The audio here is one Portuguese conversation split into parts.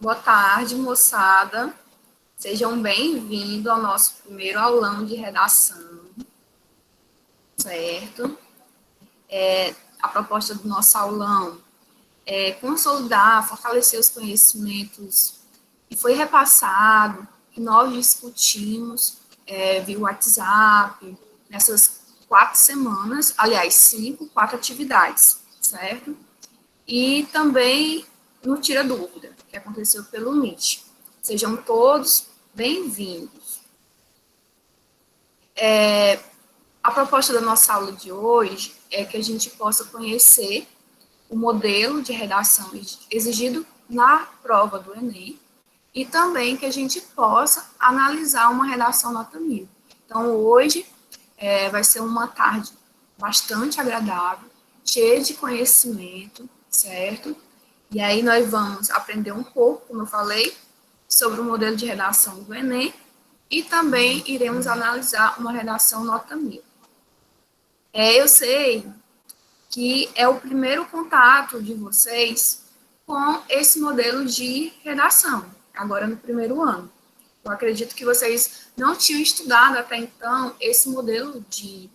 Boa tarde, moçada. Sejam bem-vindos ao nosso primeiro aulão de redação, certo? A proposta do nosso aulão é consolidar, fortalecer os conhecimentos que foi repassado, que nós discutimos via WhatsApp, nessas 4 semanas, aliás, 4 atividades, certo? E também no Tira Dúvida, que aconteceu pelo Meet. Sejam todos bem-vindos. A proposta da nossa aula de hoje é que a gente possa conhecer o modelo de redação exigido na prova do Enem e também que a gente possa analisar uma redação nota 1000. Então, hoje vai ser uma tarde bastante agradável, cheia de conhecimento, certo? E aí nós vamos aprender um pouco, como eu falei, sobre o modelo de redação do Enem e também iremos analisar uma redação nota 1000. Eu sei que é o primeiro contato de vocês com esse modelo de redação, agora no primeiro ano. Eu acredito que vocês não tinham estudado até então esse modelo de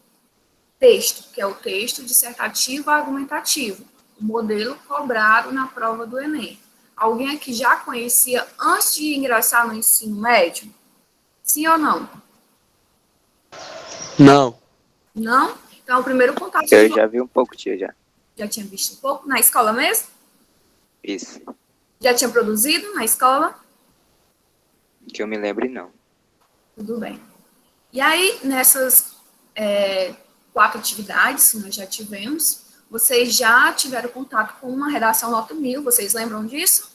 texto, que é o texto dissertativo argumentativo, o modelo cobrado na prova do Enem. Alguém aqui já conhecia antes de ingressar no ensino médio? Sim ou não? Não. Não? Então, o primeiro contato... Eu já vi um pouco, tia, já. Já tinha visto um pouco? Na escola mesmo? Isso. Já tinha produzido na escola? Que eu me lembre, não. Tudo bem. E aí, nessas 4 atividades que nós já tivemos, vocês já tiveram contato com uma redação nota 1000, vocês lembram disso?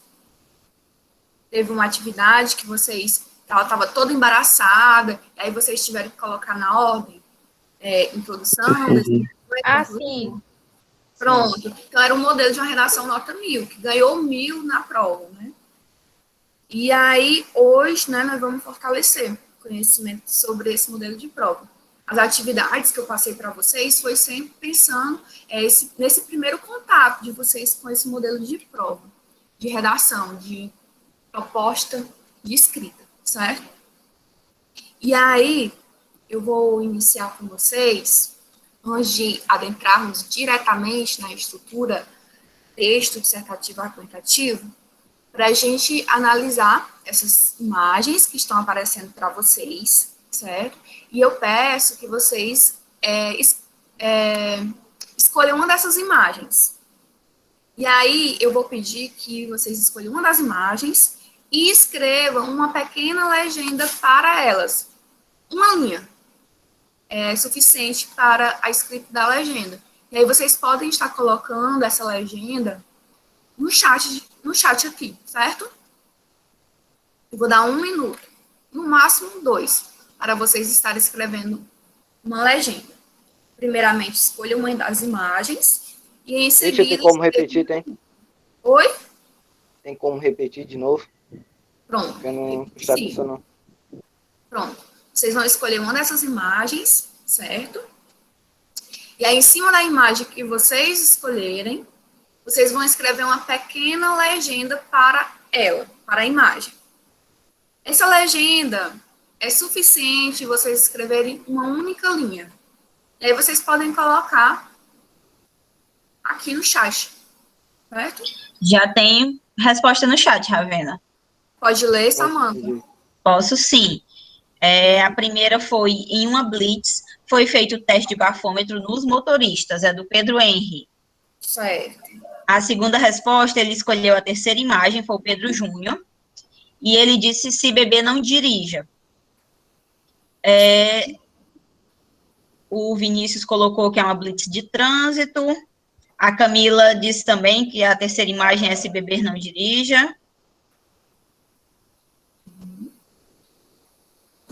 Teve uma atividade que ela estava toda embaraçada, e aí vocês tiveram que colocar na ordem, introdução... Sim. Pronto. Então, era um modelo de uma redação nota 1000, que ganhou 1000 na prova, né? E aí, hoje, né, nós vamos fortalecer o conhecimento sobre esse modelo de prova. As atividades que eu passei para vocês foi sempre pensando nesse primeiro contato de vocês com esse modelo de prova, de redação, de proposta de escrita, certo? E aí, eu vou iniciar com vocês, antes de adentrarmos diretamente na estrutura texto dissertativo argumentativo, para a gente analisar essas imagens que estão aparecendo para vocês, certo? E eu peço que vocês escolham uma dessas imagens. E aí, eu vou pedir que vocês escolham uma das imagens e escrevam uma pequena legenda para elas. Uma linha é suficiente para a escrita da legenda. E aí, vocês podem estar colocando essa legenda no chat aqui, certo? Eu vou dar 1 minuto, no máximo 2, para vocês estarem escrevendo uma legenda. Primeiramente, escolha uma das imagens e em seguida... Tem como repetir, tem? Oi? Tem como repetir de novo? Pronto. Eu não prestei atenção, não. Pronto. Vocês vão escolher uma dessas imagens, certo? E aí, em cima da imagem que vocês escolherem, vocês vão escrever uma pequena legenda para ela, para a imagem. Essa legenda é suficiente vocês escreverem uma única linha. E aí vocês podem colocar aqui no chat, certo? Já tem resposta no chat, Ravena. Pode ler, Samanta? Posso sim. A primeira foi, em uma blitz, foi feito o teste de bafômetro nos motoristas, é do Pedro Henry. Certo. A segunda resposta, ele escolheu a terceira imagem, foi o Pedro Júnior, e ele disse, se beber, não dirija. O Vinícius colocou que é uma blitz de trânsito, a Camila disse também que a terceira imagem é se beber, não dirija.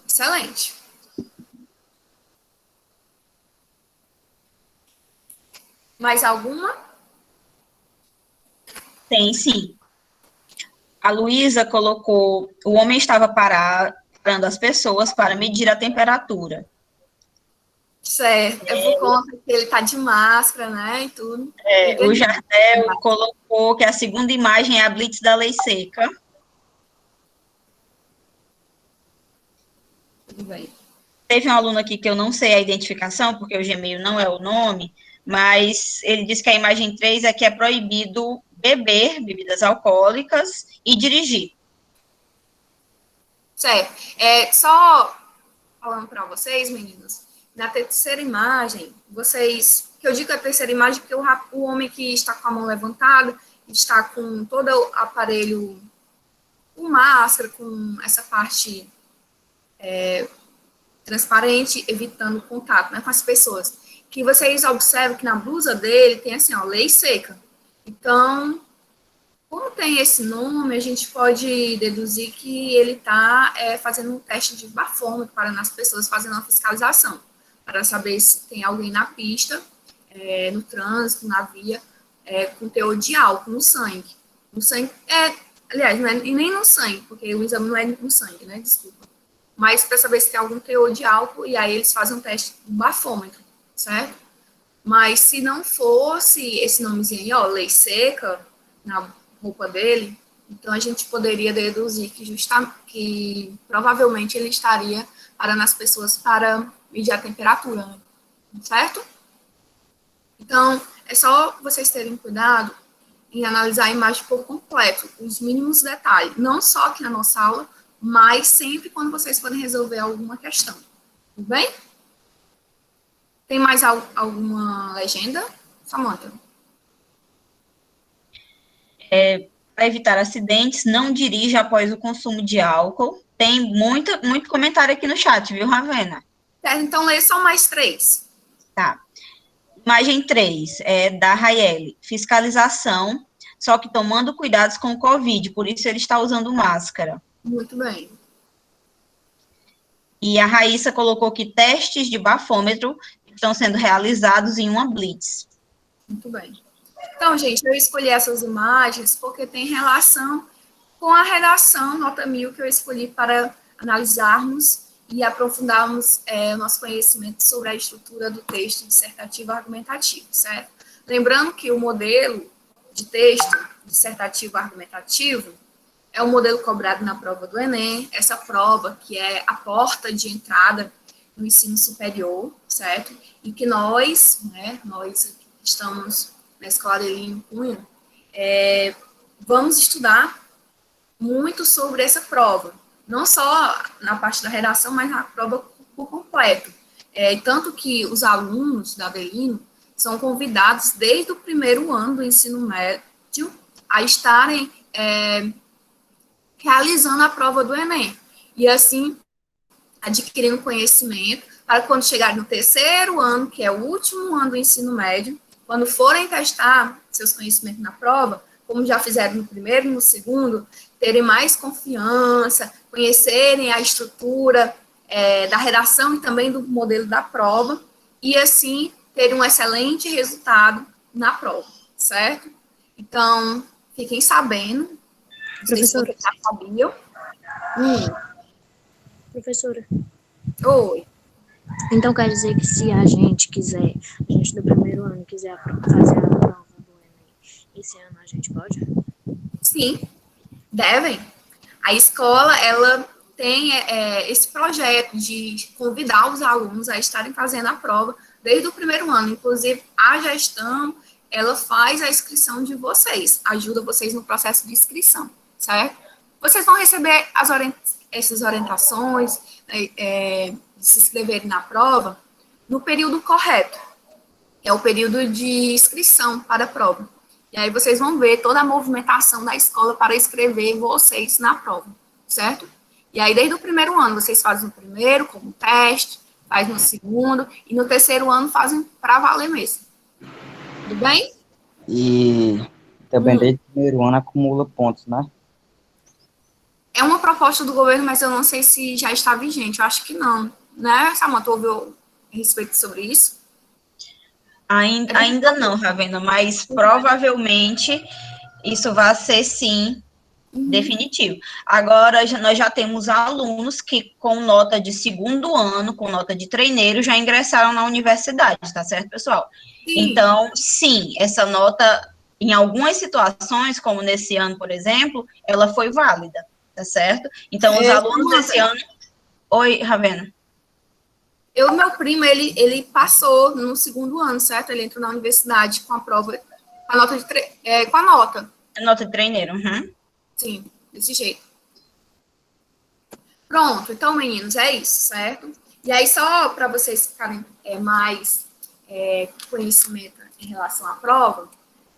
Excelente. Mais alguma? Tem, sim. A Luísa colocou, o homem estava parando as pessoas para medir a temperatura. Certo. Eu vou colocar que ele está de máscara, né, e tudo. O Jardel colocou colocou que a segunda imagem é a blitz da lei seca. Tudo bem. Teve um aluno aqui que eu não sei a identificação, porque o Gmail não é o nome, mas ele disse que a imagem 3 é que é proibido beber bebidas alcoólicas e dirigir. Certo. Só falando para vocês, meninos, na terceira imagem, que eu digo a terceira imagem porque o homem que está com a mão levantada, está com todo o aparelho, com máscara, com essa parte transparente, evitando contato, né, com as pessoas. Que vocês observam que na blusa dele tem assim, ó, lei seca. Então, como tem esse nome, a gente pode deduzir que ele está fazendo um teste de bafômetro para nas pessoas, fazendo uma fiscalização, para saber se tem alguém na pista, no trânsito, na via, com teor de álcool no sangue. No sangue, aliás, não é nem no sangue, porque o exame não é no sangue, né? Desculpa. Mas para saber se tem algum teor de álcool, e aí eles fazem um teste do bafômetro, certo? Mas se não fosse esse nomezinho aí, ó, lei seca, na roupa dele, então a gente poderia deduzir que provavelmente ele estaria parando as pessoas para medir a temperatura, né? Certo? Então, é só vocês terem cuidado em analisar a imagem por completo, os mínimos detalhes, não só aqui na nossa aula, mas sempre quando vocês forem resolver alguma questão. Tudo bem? Tem mais alguma legenda? Samantha? Para evitar acidentes, não dirija após o consumo de álcool. Tem muito comentário aqui no chat, viu, Ravena? Então, lê só mais 3. Tá. Imagem 3, da Raiele. Fiscalização, só que tomando cuidados com o Covid, por isso ele está usando máscara. Muito bem. E a Raíssa colocou que testes de bafômetro estão sendo realizados em uma blitz. Muito bem. Então, gente, eu escolhi essas imagens porque tem relação com a redação nota 1000 que eu escolhi para analisarmos e aprofundarmos o nosso conhecimento sobre a estrutura do texto dissertativo argumentativo, certo? Lembrando que o modelo de texto dissertativo argumentativo é um modelo cobrado na prova do Enem, essa prova que é a porta de entrada no ensino superior, certo? E que nós estamos na Escola Delínio Cunha, vamos estudar muito sobre essa prova, não só na parte da redação, mas na prova por completo. Tanto que os alunos da Delínio são convidados desde o primeiro ano do ensino médio a estarem realizando a prova do Enem. E assim, adquirindo conhecimento, para quando chegarem no terceiro ano, que é o último ano do ensino médio, quando forem testar seus conhecimentos na prova, como já fizeram no primeiro e no segundo, terem mais confiança, conhecerem a estrutura da redação e também do modelo da prova, e assim terem um excelente resultado na prova, certo? Então, fiquem sabendo. Professora. Já sabiam. Professora. Oi. Então quer dizer que se a gente do primeiro ano, quiser fazer a prova do Enem, esse ano a gente pode? Sim, devem. A escola, ela tem esse projeto de convidar os alunos a estarem fazendo a prova desde o primeiro ano. Inclusive, a gestão, ela faz a inscrição de vocês, ajuda vocês no processo de inscrição, certo? Vocês vão receber essas orientações, de se inscreverem na prova no período correto, que é o período de inscrição para a prova. E aí vocês vão ver toda a movimentação da escola para inscrever vocês na prova, certo? E aí, desde o primeiro ano, vocês fazem o primeiro como teste, fazem no segundo, e no terceiro ano fazem para valer mesmo. Tudo bem? E também desde o primeiro ano acumula pontos, né? É uma proposta do governo, mas eu não sei se já está vigente. Eu acho que não. Né, Samantha, ouviu a respeito sobre isso? Ainda não, Ravena, mas provavelmente isso vai ser, sim, definitivo. Agora, nós já temos alunos que, com nota de segundo ano, com nota de treineiro, já ingressaram na universidade, tá certo, pessoal? Sim. Então, sim, essa nota Em algumas situações, como nesse ano, por exemplo, ela foi válida, tá certo? Então, os alunos esse ano... Oi, Ravena. Meu primo, ele passou no segundo ano, certo? Ele entrou na universidade com a prova, com a nota com a nota. Nota de treineiro, uhum. Sim, desse jeito. Pronto, então, meninos, é isso, certo? E aí, só para vocês ficarem mais conhecimento em relação à prova,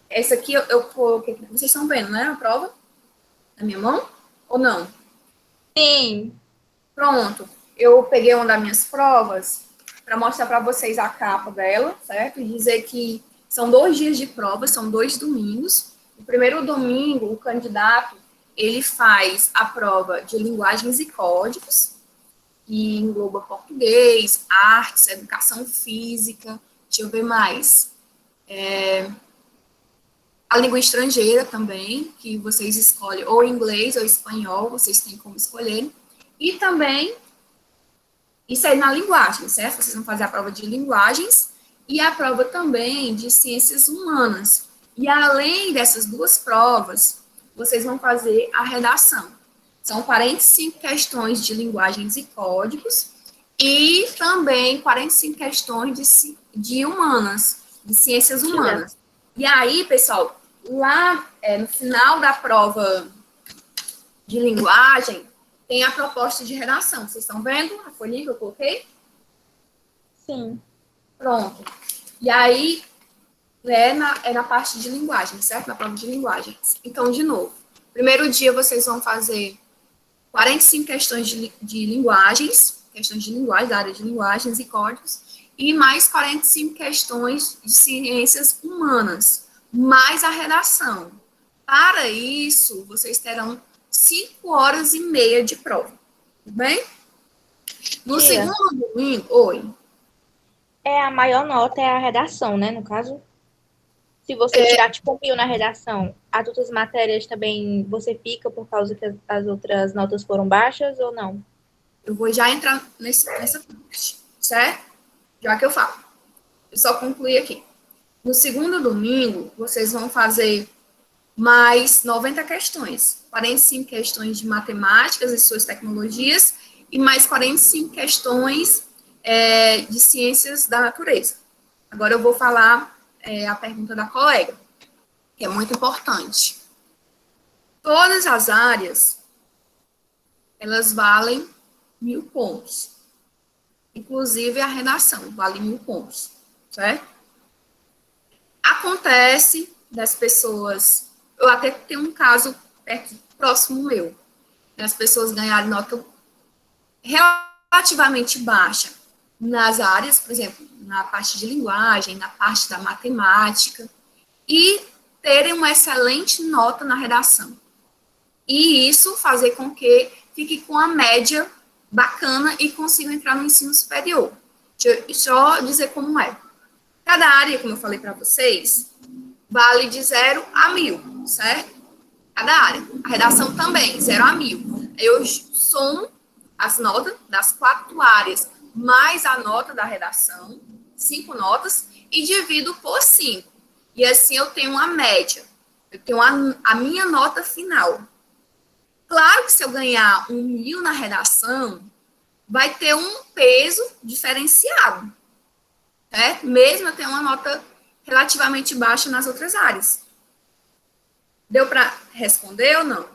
essa aqui eu coloquei, vocês estão vendo, né, a prova? Na minha mão? Ou não? Sim. Pronto, eu peguei uma das minhas provas para mostrar para vocês a capa dela, certo? E dizer que são 2 dias de prova, são 2 domingos. O primeiro domingo, o candidato, ele faz a prova de linguagens e códigos, que engloba português, artes, educação física, deixa eu ver mais. A língua estrangeira também, que vocês escolhem ou inglês ou espanhol, vocês têm como escolher. E também, isso aí na linguagem, certo? Vocês vão fazer a prova de linguagens e a prova também de ciências humanas. E além dessas 2 provas, vocês vão fazer a redação. São 45 questões de linguagens e códigos e também 45 questões de humanas, de ciências humanas. E aí, pessoal, lá no final da prova de linguagem, tem a proposta de redação. Vocês estão vendo a folhinha que eu coloquei? Sim. Pronto. E aí, é na parte de linguagem, certo? Na prova de linguagem. Então, de novo, primeiro dia vocês vão fazer 45 questões de linguagens, questões de linguagem, da área de linguagens e códigos, e mais 45 questões de ciências humanas, mais a redação. Para isso, vocês terão 5 horas e meia de prova, tudo bem? No segundo domingo, oi. A maior nota é a redação, né, no caso? Se você tirar, tipo, 1.000 na redação, as outras matérias também você fica por causa que as outras notas foram baixas ou não? Eu vou já entrar nessa parte, certo? Já que eu falo. Eu só concluí aqui. No segundo domingo, vocês vão fazer mais 90 questões. 45 questões de matemáticas e suas tecnologias e mais 45 questões de ciências da natureza. Agora eu vou falar a pergunta da colega, que é muito importante. Todas as áreas, elas valem 1.000 pontos. Inclusive a redação vale 1.000 pontos, certo? Acontece das pessoas, eu até tenho um caso próximo meu, das pessoas ganharem nota relativamente baixa nas áreas, por exemplo, na parte de linguagem, na parte da matemática, e terem uma excelente nota na redação. E isso fazer com que fique com a média bacana e consigam entrar no ensino superior. Deixa eu só dizer como é. Cada área, como eu falei para vocês, vale de 0 a 1.000, certo? Cada área. A redação também, 0 a 1.000. Eu somo as notas das 4 áreas, mais a nota da redação, 5 notas, e divido por 5. E assim eu tenho uma média. Eu tenho a minha nota final. Claro que se eu ganhar 1.000 na redação, vai ter um peso diferenciado, certo? Mesmo eu tenho uma nota relativamente baixa nas outras áreas. Deu para responder ou não?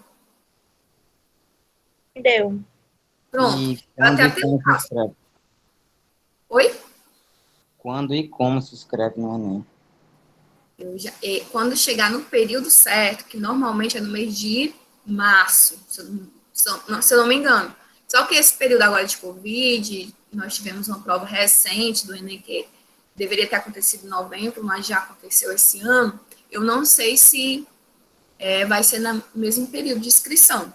Deu. E Pronto. quando e como se escreve? Oi? Quando e como se escreve no Enem? Quando chegar no período certo, que normalmente é no mês de março, se eu não me engano. Só que esse período agora de Covid, nós tivemos uma prova recente do Enem que deveria ter acontecido em novembro, mas já aconteceu esse ano. Eu não sei se vai ser no mesmo período de inscrição.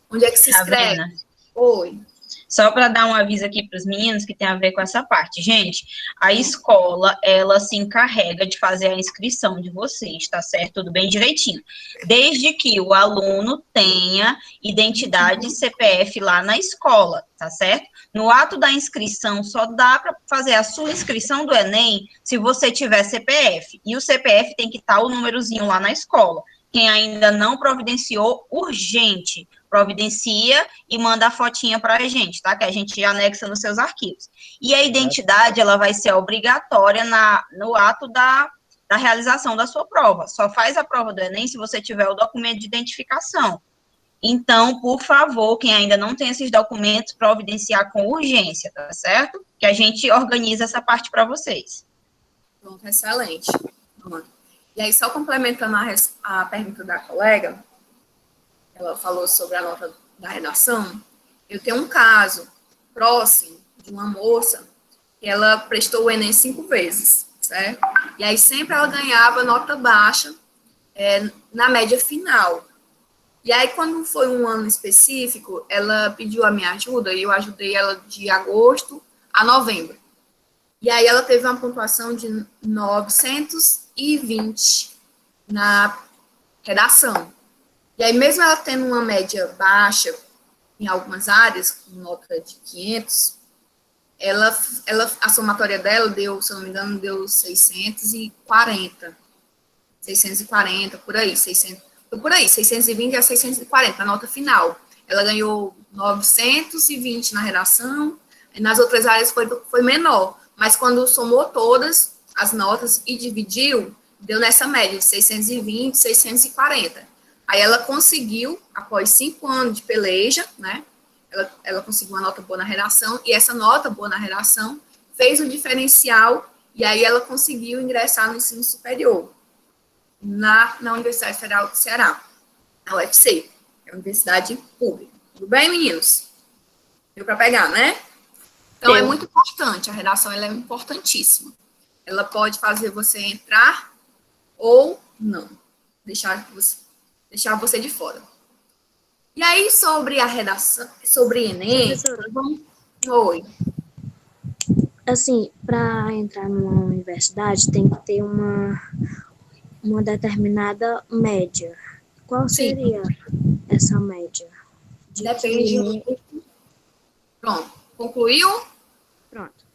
Onde é que se escreve? Ravena. Oi. Só para dar um aviso aqui para os meninos que tem a ver com essa parte. Gente, a escola, ela se encarrega de fazer a inscrição de vocês, tá certo? Tudo bem direitinho. Desde que o aluno tenha identidade e CPF lá na escola, tá certo? No ato da inscrição, só dá para fazer a sua inscrição do Enem se você tiver CPF. E o CPF tem que estar o númerozinho lá na escola. Quem ainda não providenciou, urgente, providencia e manda a fotinha para a gente, tá? Que a gente anexa nos seus arquivos. E a identidade, ela vai ser obrigatória no ato da realização da sua prova. Só faz a prova do Enem se você tiver o documento de identificação. Então, por favor, quem ainda não tem esses documentos, providenciar com urgência, tá certo? Que a gente organiza essa parte para vocês. Pronto, excelente. E aí, só complementando a pergunta da colega, ela falou sobre a nota da redação, eu tenho um caso próximo de uma moça que ela prestou o Enem 5 vezes, certo? E aí, sempre ela ganhava nota baixa na média final. E aí, quando foi um ano específico, ela pediu a minha ajuda e eu ajudei ela de agosto a novembro. E aí, ela teve uma pontuação de 920 na redação. E aí, mesmo ela tendo uma média baixa em algumas áreas, com nota de 500, a somatória dela deu, se eu não me engano, deu 640, por aí, 620 a 640, a nota final. Ela ganhou 920 na redação, e nas outras áreas foi menor, mas quando somou todas as notas e dividiu, deu nessa média de 620, 640. Aí ela conseguiu, após 5 anos de peleja, né, ela conseguiu uma nota boa na redação, e essa nota boa na redação fez o diferencial, e aí ela conseguiu ingressar no ensino superior, na Universidade Federal do Ceará, a UFC, que é a universidade pública. Tudo bem, meninos? Deu para pegar, né? Então, é muito importante, a redação ela é importantíssima. Ela pode fazer você entrar ou não, deixar você de fora. E aí, sobre a redação, sobre Enem, oi. Assim, para entrar numa universidade tem que ter uma determinada média. Qual seria essa média? Depende. Pronto. Concluiu? Pronto.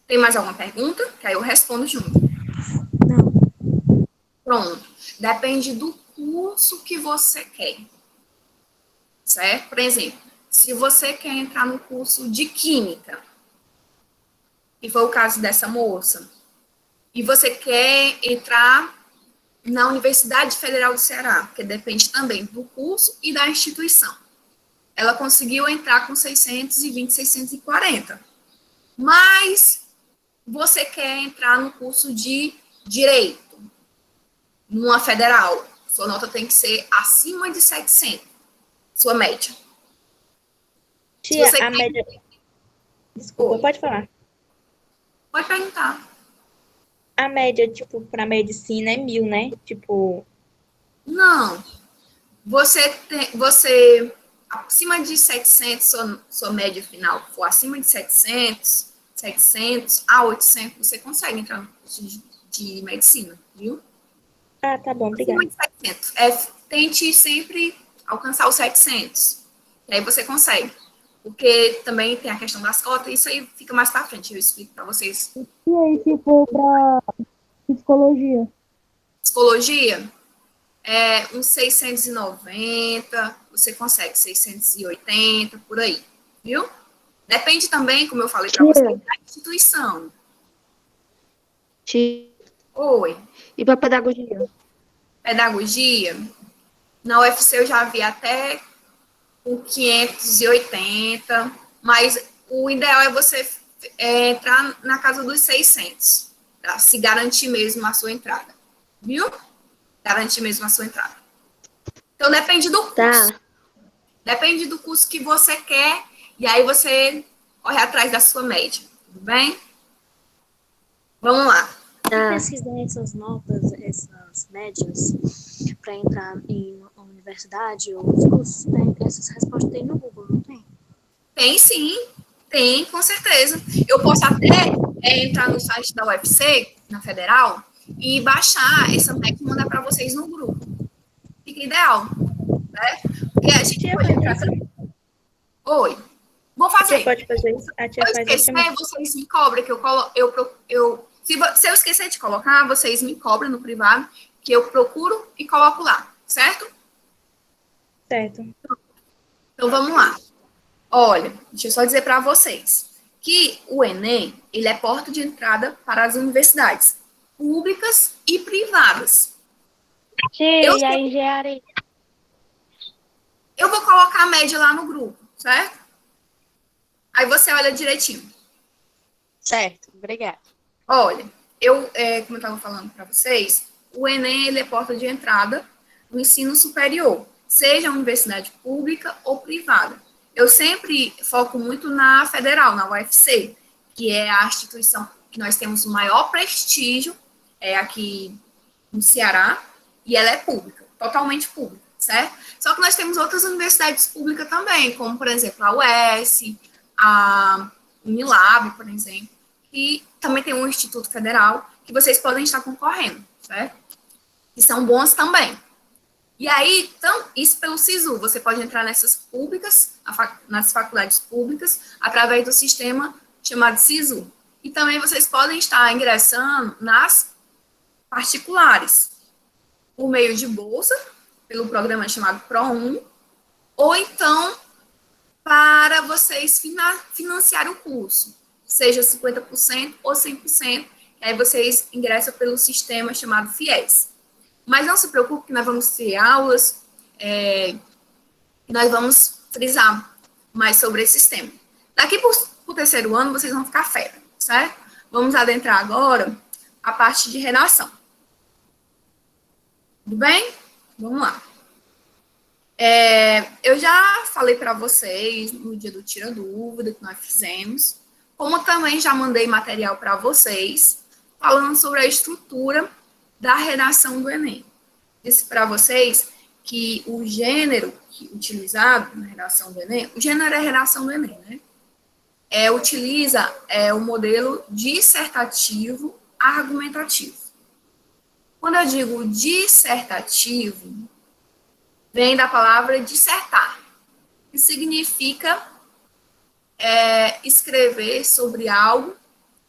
Tem mais alguma pergunta? Que aí eu respondo junto. Não. Pronto. Depende do curso que você quer. Certo? Por exemplo, se você quer entrar no curso de Química, que foi o caso dessa moça, e você quer entrar na Universidade Federal do Ceará, que depende também do curso e da instituição. Ela conseguiu entrar com 620, 640. Mas você quer entrar no curso de Direito, numa federal, sua nota tem que ser acima de 700, sua média. Tia, a média... Desculpa, pode falar. Pode perguntar. A média, tipo, para medicina é 1.000, né? Tipo... Não. Você acima de 700, sua média final for acima de 700 a 800, você consegue entrar no curso de medicina, viu? Ah, tá bom, obrigada. Acima de 700. Tente sempre alcançar os 700. E aí você consegue. Porque também tem a questão das cotas, isso aí fica mais pra frente, eu explico pra vocês. E aí, se for pra psicologia? Psicologia, uns 690, você consegue 680, por aí, viu? Depende também, como eu falei pra vocês, da instituição. Oi. E para pedagogia? Pedagogia, na UFC eu já vi até com 580, mas o ideal é você entrar na casa dos 600, para se garantir mesmo a sua entrada, viu? Garantir mesmo a sua entrada. Então, depende do curso. Tá. Depende do curso que você quer, e aí você corre atrás da sua média, tudo bem? Vamos lá. Eu pesquisei essas notas, essas médias, para entrar em uma universidade ou os cursos, essas respostas tem no Google, não tem? Tem sim, tem, com certeza. Eu posso até entrar no site da UFC, na Federal, e baixar essa MEC e mandar para vocês no grupo. Fica ideal, né? Porque a gente pode entrar... Oi, vou Você fazer. pode fazer isso? A tia Se eu faz esquecer, vocês me cobram, que se eu esquecer de colocar, vocês me cobram no privado, que eu procuro e coloco lá, certo? Certo. Então, vamos lá. Olha, deixa eu só dizer para vocês que o Enem, ele é porta de entrada para as universidades públicas e privadas. Tia, e a engenharia? Eu vou colocar a média lá no grupo, certo? Aí você olha direitinho. Certo, obrigada. Olha, como eu estava falando para vocês, o Enem, ele é porta de entrada no ensino superior, seja universidade pública ou privada. Eu sempre foco muito na federal, na UFC, que é a instituição que nós temos o maior prestígio aqui no Ceará, e ela é pública, totalmente pública, certo? Só que nós temos outras universidades públicas também, como, por exemplo, a UES, a Unilab, por exemplo, e também tem um Instituto Federal, que vocês podem estar concorrendo, certo? Que são bons também. E aí, então, isso pelo SISU, você pode entrar nessas públicas, nas faculdades públicas, através do sistema chamado SISU. E também vocês podem estar ingressando nas particulares, por meio de bolsa, pelo programa chamado ProUni, ou então para vocês financiarem o curso, seja 50% ou 100%, e aí vocês ingressam pelo sistema chamado FIES. Mas não se preocupe que nós vamos ter aulas, nós vamos frisar mais sobre esse sistema. Daqui para o terceiro ano, vocês vão ficar fera, certo? Vamos adentrar agora a parte de redação. Tudo bem? Vamos lá. Eu já falei para vocês no dia do Tira Dúvida que nós fizemos, como também já mandei material para vocês, falando sobre a estrutura da redação do Enem. Disse para vocês que o gênero utilizado na redação do Enem, o gênero é a redação do Enem, né? Utiliza o modelo dissertativo argumentativo. Quando eu digo dissertativo, vem da palavra dissertar, que significa escrever sobre algo,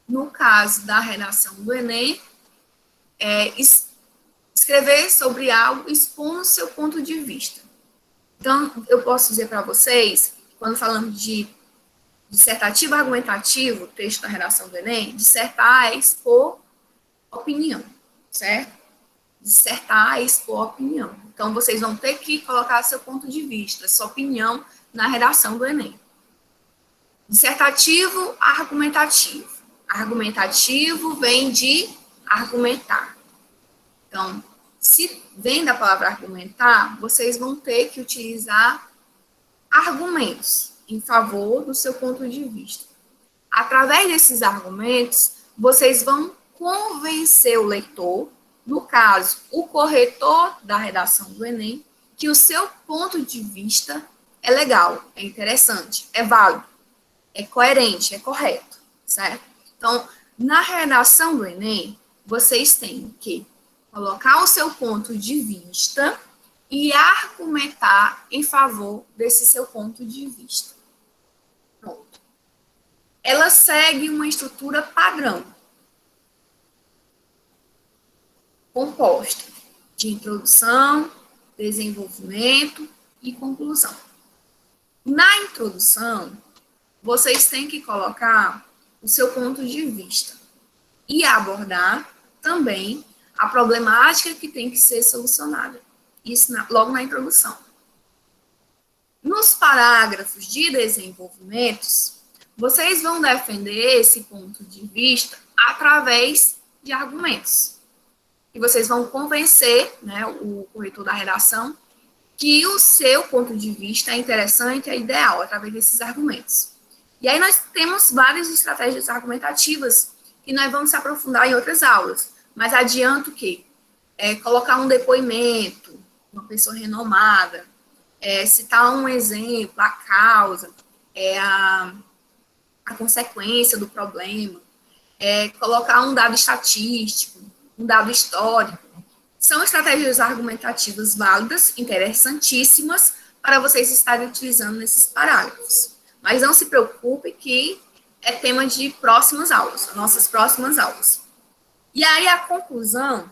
no caso da redação do Enem, escrever sobre algo expondo seu ponto de vista. Então, eu posso dizer para vocês, quando falamos de dissertativo argumentativo, texto da redação do Enem, dissertar é expor opinião, certo? Dissertar é expor opinião. Então, vocês vão ter que colocar seu ponto de vista, sua opinião na redação do Enem. Dissertativo, argumentativo. Argumentativo vem de argumentar. Então, se vem da palavra argumentar, vocês vão ter que utilizar argumentos em favor do seu ponto de vista. Através desses argumentos, vocês vão convencer o leitor, no caso, o corretor da redação do Enem, que o seu ponto de vista é legal, é interessante, é válido, é coerente, é correto, certo? Então, na redação do Enem, vocês têm que colocar o seu ponto de vista e argumentar em favor desse seu ponto de vista. Pronto. Ela segue uma estrutura padrão, composta de introdução, desenvolvimento e conclusão. Na introdução, vocês têm que colocar o seu ponto de vista e abordar também a problemática que tem que ser solucionada. Isso logo na introdução. Nos parágrafos de desenvolvimentos, vocês vão defender esse ponto de vista através de argumentos. E vocês vão convencer, né, o corretor da redação que o seu ponto de vista é interessante, é ideal, através desses argumentos. E aí nós temos várias estratégias argumentativas que nós vamos se aprofundar em outras aulas. Mas adianto que colocar um depoimento, uma pessoa renomada, citar um exemplo, a causa, a consequência do problema, colocar um dado estatístico, um dado histórico. São estratégias argumentativas válidas, interessantíssimas, para vocês estarem utilizando nesses parágrafos. Mas não se preocupe que é tema de próximas aulas, nossas próximas aulas. E aí, a conclusão,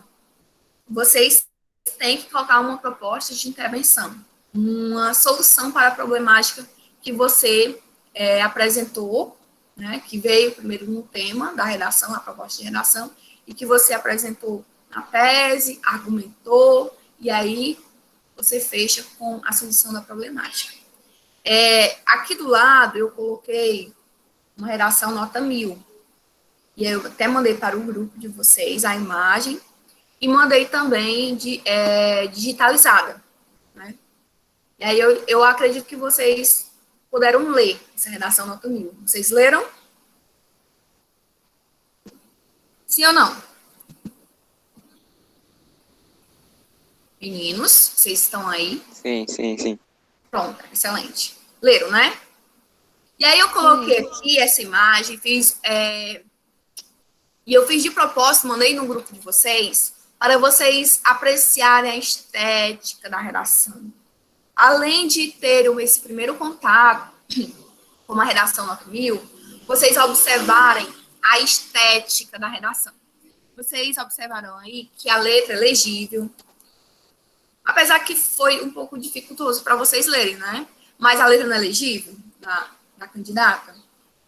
vocês têm que colocar uma proposta de intervenção, uma solução para a problemática que você apresentou, né, que veio primeiro no tema da redação, a proposta de redação, e que você apresentou na tese, argumentou, e aí você fecha com a solução da problemática. Aqui do lado, eu coloquei uma redação nota 1000, e eu até mandei para o grupo de vocês a imagem, e mandei também digitalizada, né? E aí eu acredito que vocês puderam ler essa redação nota 1000. Vocês leram? Sim ou não? Meninos, vocês estão aí? Sim. Pronto, excelente. Leram, né? E aí eu coloquei aqui essa imagem, e eu fiz de propósito, mandei no grupo de vocês, para vocês apreciarem a estética da redação. Além de terem esse primeiro contato com a redação nota 1000, vocês observarem a estética da redação. Vocês observaram aí que a letra é legível, apesar que foi um pouco dificultoso para vocês lerem, né? Mas a letra não é legível da candidata.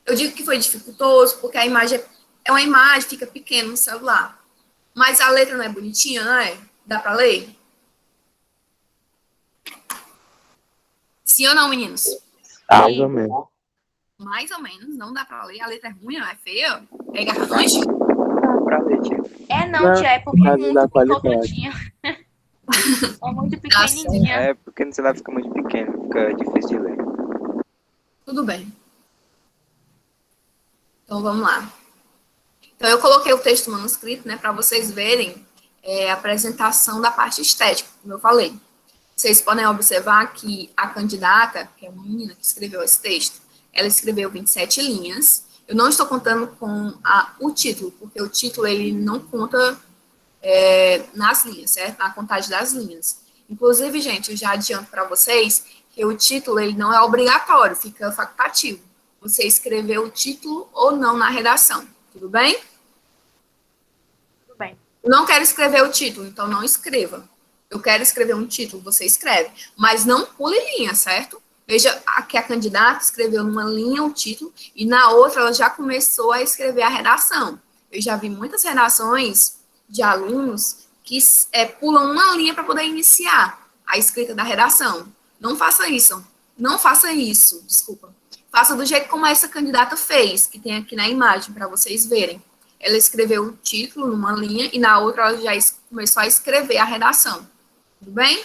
Eu digo que foi dificultoso porque a imagem é uma imagem, fica pequena no celular. Mas a letra não é bonitinha, não é? Dá para ler? Sim ou não, meninos? Mais ou menos. Mais ou menos, não dá para ler. A letra é ruim, não é feia? É garrafante? Pra ler, tia. Não, tia, é porque é Caso da muito qualidade. pequenininha. É muito pequenininha. É, porque no celular fica muito pequeno, fica difícil de ler. Tudo bem. Então, vamos lá. Então, eu coloquei o texto manuscrito, né, para vocês verem a apresentação da parte estética, como eu falei. Vocês podem observar que a candidata, que é uma menina que escreveu esse texto, ela escreveu 27 linhas. Eu não estou contando com o título, porque o título ele não conta nas linhas, certo? Na contagem das linhas. Inclusive, gente, eu já adianto para vocês que o título ele não é obrigatório, fica facultativo. Você escreveu o título ou não na redação, tudo bem? Tudo bem. Não quero escrever o título, então não escreva. Eu quero escrever um título, você escreve. Mas não pule linha, certo? Veja que a candidata escreveu numa linha o título e na outra ela já começou a escrever a redação. Eu já vi muitas redações de alunos que pulam uma linha para poder iniciar a escrita da redação. Não faça isso. Não faça isso, desculpa. Faça do jeito como essa candidata fez, que tem aqui na imagem, para vocês verem. Ela escreveu o título numa linha e na outra ela já começou a escrever a redação. Tudo bem?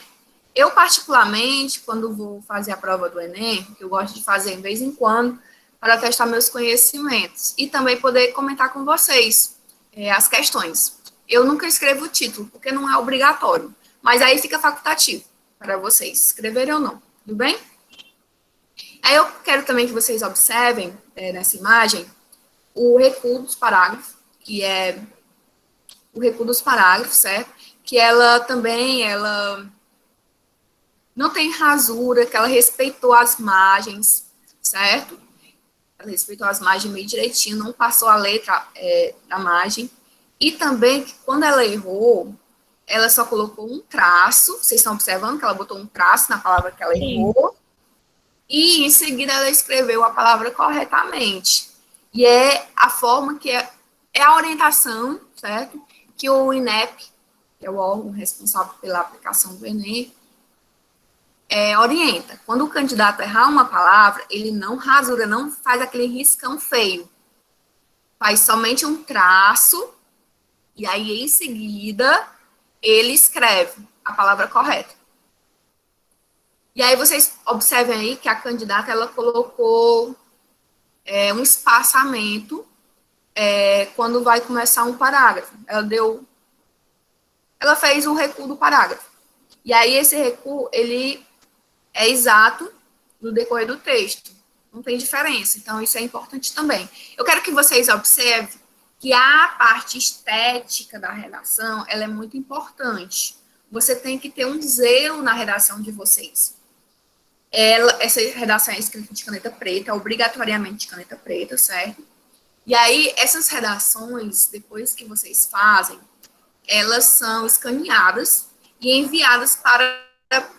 Eu, particularmente, quando vou fazer a prova do Enem, que eu gosto de fazer de vez em quando, para testar meus conhecimentos e também poder comentar com vocês as questões. Eu nunca escrevo o título, porque não é obrigatório, mas aí fica facultativo para vocês escreverem ou não, tudo bem? Aí eu quero também que vocês observem, nessa imagem, o recuo dos parágrafos, que é o recuo dos parágrafos, certo? Que ela também, não tem rasura, que ela respeitou as margens, certo? Ela respeitou as margens meio direitinho, não passou a letra da margem. E também, que quando ela errou, ela só colocou um traço, vocês estão observando que ela botou um traço na palavra que ela errou, e em seguida ela escreveu a palavra corretamente. E é a forma que é a orientação, certo? Que o INEP, que é o órgão responsável pela aplicação do Enem, orienta. Quando o candidato errar uma palavra, ele não rasura, não faz aquele riscão feio. Faz somente um traço, e aí, em seguida, ele escreve a palavra correta. E aí, vocês observem aí que a candidata, ela colocou um espaçamento quando vai começar um parágrafo. Ela fez um recuo do parágrafo. E aí, esse recuo, ele é exato no decorrer do texto. não tem diferença. Então, isso é importante também. Eu quero que vocês observem que a parte estética da redação, ela é muito importante. Você tem que ter um zelo na redação de vocês. Essa redação é escrita de caneta preta, obrigatoriamente de caneta preta, certo? E aí, essas redações, depois que vocês fazem, elas são escaneadas e enviadas para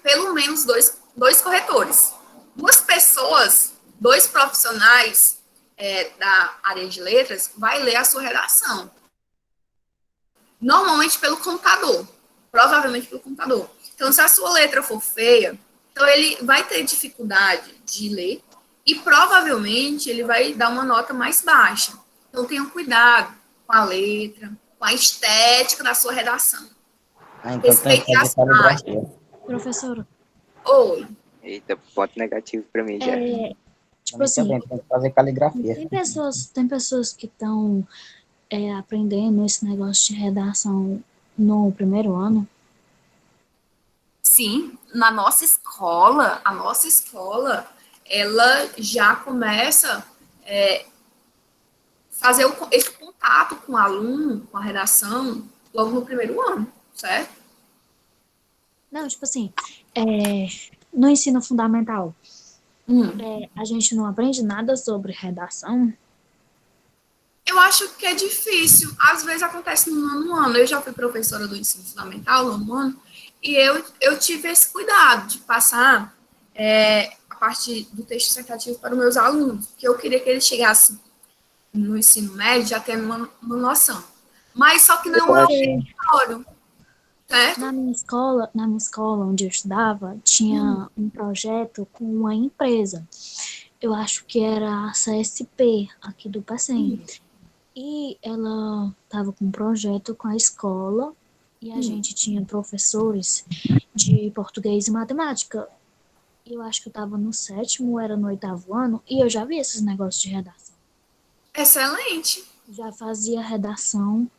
pelo menos dois corretores. Duas pessoas, dois profissionais da área de letras, vai ler a sua redação. Normalmente pelo computador, provavelmente pelo computador. Então, se a sua letra for feia, então ele vai ter dificuldade de ler e provavelmente ele vai dar uma nota mais baixa. Então, tenham cuidado com a letra, com a estética da sua redação. Então tem que Respeitem fazer as páginas. caligrafia. Professora, Oi. Eita, ponto negativo pra mim já. tipo assim, Também tem que fazer caligrafia. tem pessoas que estão aprendendo esse negócio de redação no primeiro ano. Sim, a nossa escola, ela já começa fazer esse contato com o aluno, com a redação, logo no primeiro ano, certo? Não, tipo assim, no ensino fundamental, a gente não aprende nada sobre redação. Eu acho que é difícil. Às vezes acontece no nono ano. Eu já fui professora do ensino fundamental, no nono ano, e eu tive esse cuidado de passar a parte do texto dissertativo para os meus alunos, porque eu queria que eles chegassem no ensino médio já tendo uma noção. Mas só que não é obrigatório, certo? Na minha escola onde eu estudava, tinha um projeto com uma empresa. Eu acho que era a CSP, aqui do PACEM. E ela estava com um projeto com a escola e a gente tinha professores de português e matemática. Eu acho que eu estava no 7º, era no 8º ano, e eu já vi esses negócios de redação. Excelente. Já fazia redação.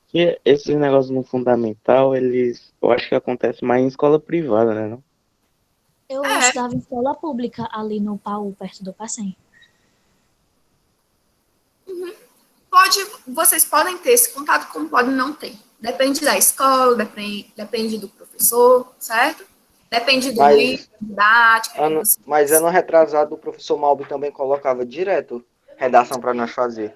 Que esses negócios no fundamental, eu acho que acontece mais em escola privada, né? Não? Eu estudava em escola pública ali no PAU, perto do PACEM. Vocês podem ter esse contato, como podem não ter. Depende da escola, depende do professor, certo? Depende do livro, didático. Mas ano retrasado, o professor Malbi também colocava direto redação para nós fazer.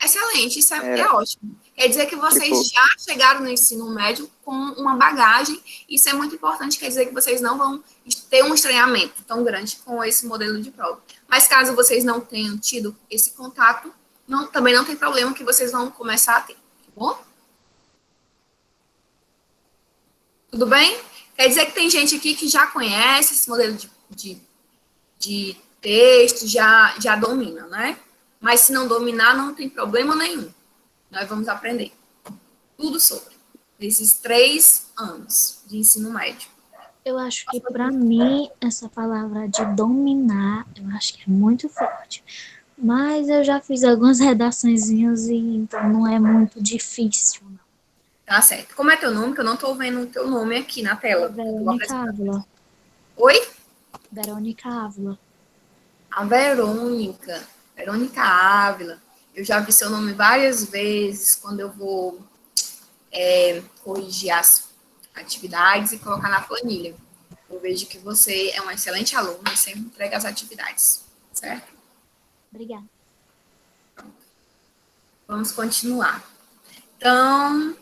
Excelente, isso é ótimo. Quer dizer que vocês já chegaram no ensino médio com uma bagagem, isso é muito importante, quer dizer que vocês não vão ter um estranhamento tão grande com esse modelo de prova. Mas caso vocês não tenham tido esse contato, também não tem problema que vocês vão começar a ter, tá bom? Tudo bem? Quer dizer que tem gente aqui que já conhece esse modelo de texto, já domina, né? Mas se não dominar, não tem problema nenhum. Nós vamos aprender tudo sobre esses 3 anos de ensino médio. Eu acho que, para mim, essa palavra de dominar, eu acho que é muito forte. Mas eu já fiz algumas redaçõezinhas e então não é muito difícil, não. Tá certo. Como é teu nome? Que eu não tô vendo o teu nome aqui na tela. Verônica Ávila. Oi? Verônica Ávila. A Verônica Ávila. Eu já vi seu nome várias vezes quando eu vou corrigir as atividades e colocar na planilha. Eu vejo que você é um excelente aluno e sempre entrega as atividades, certo? Obrigada. Vamos continuar. Então,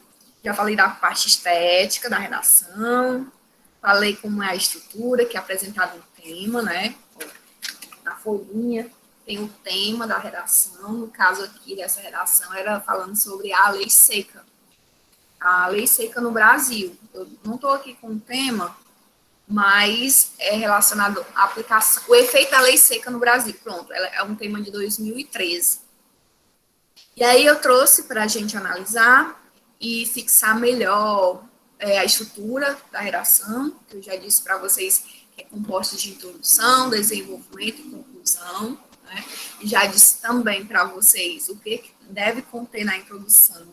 já falei da parte estética, da redação, falei como é a estrutura, que é apresentado no tema, né? Na folhinha tem o tema da redação, no caso aqui dessa redação era falando sobre a lei seca. A lei seca no Brasil. Eu não estou aqui com o tema, mas é relacionado à aplicação, o efeito da lei seca no Brasil. Pronto, ela é um tema de 2013. E aí eu trouxe para a gente analisar e fixar melhor a estrutura da redação, que eu já disse para vocês que é composta de introdução, desenvolvimento e conclusão, né? E já disse também para vocês o que deve conter na introdução,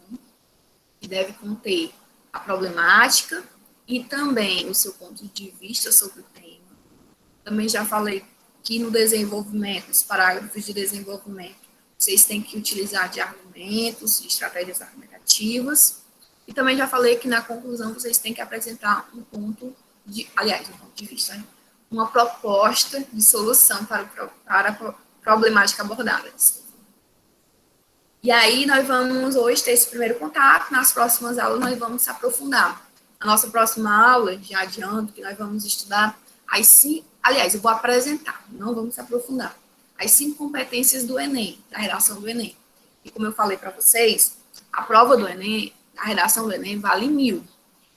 que deve conter a problemática e também o seu ponto de vista sobre o tema. Também já falei que no desenvolvimento, os parágrafos de desenvolvimento, vocês têm que utilizar de argumentos, de estratégias argumentativas. E também já falei que na conclusão vocês têm que apresentar um ponto de vista, né? Uma proposta de solução para a problemática abordada. E aí nós vamos hoje ter esse primeiro contato, nas próximas aulas nós vamos se aprofundar. Na nossa próxima aula, já adianto que nós vamos estudar eu vou apresentar, não vamos se aprofundar, as 5 competências do Enem, da redação do Enem. E como eu falei para vocês, a prova do Enem, a redação do Enem vale 1.000.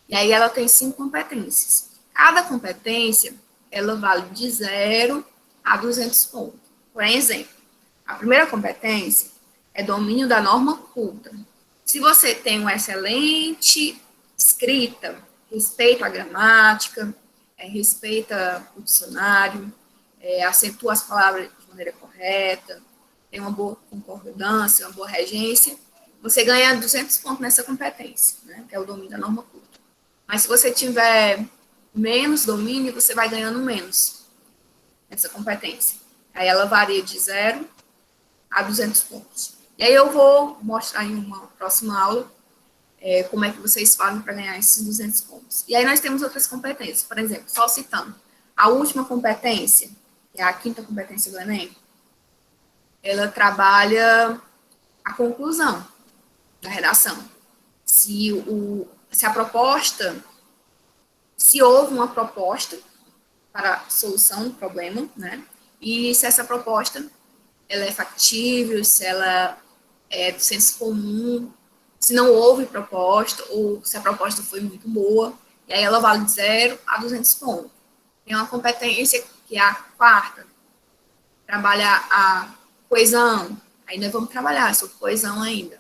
E aí ela tem 5 competências. Cada competência, ela vale de 0 a 200 pontos. Por exemplo, a primeira competência é domínio da norma culta. Se você tem uma excelente escrita, respeita a gramática, respeita o dicionário, acentua as palavras de maneira correta, tem uma boa concordância, uma boa regência, você ganha 200 pontos nessa competência, né, que é o domínio da norma culta. Mas se você tiver menos domínio, você vai ganhando menos nessa competência. Aí ela varia de 0 a 200 pontos. E aí eu vou mostrar em uma próxima aula como é que vocês fazem para ganhar esses 200 pontos. E aí nós temos outras competências, por exemplo, só citando, a última competência, que é a 5ª competência do Enem, ela trabalha a conclusão da redação. Se houve uma proposta para a solução do problema, né, e se essa proposta ela é factível, se ela é do senso comum, se não houve proposta, ou se a proposta foi muito boa, e aí ela vale de 0 a 200 pontos. Tem uma competência que é a 4ª, trabalhar a coesão, aí nós vamos trabalhar sobre coesão ainda.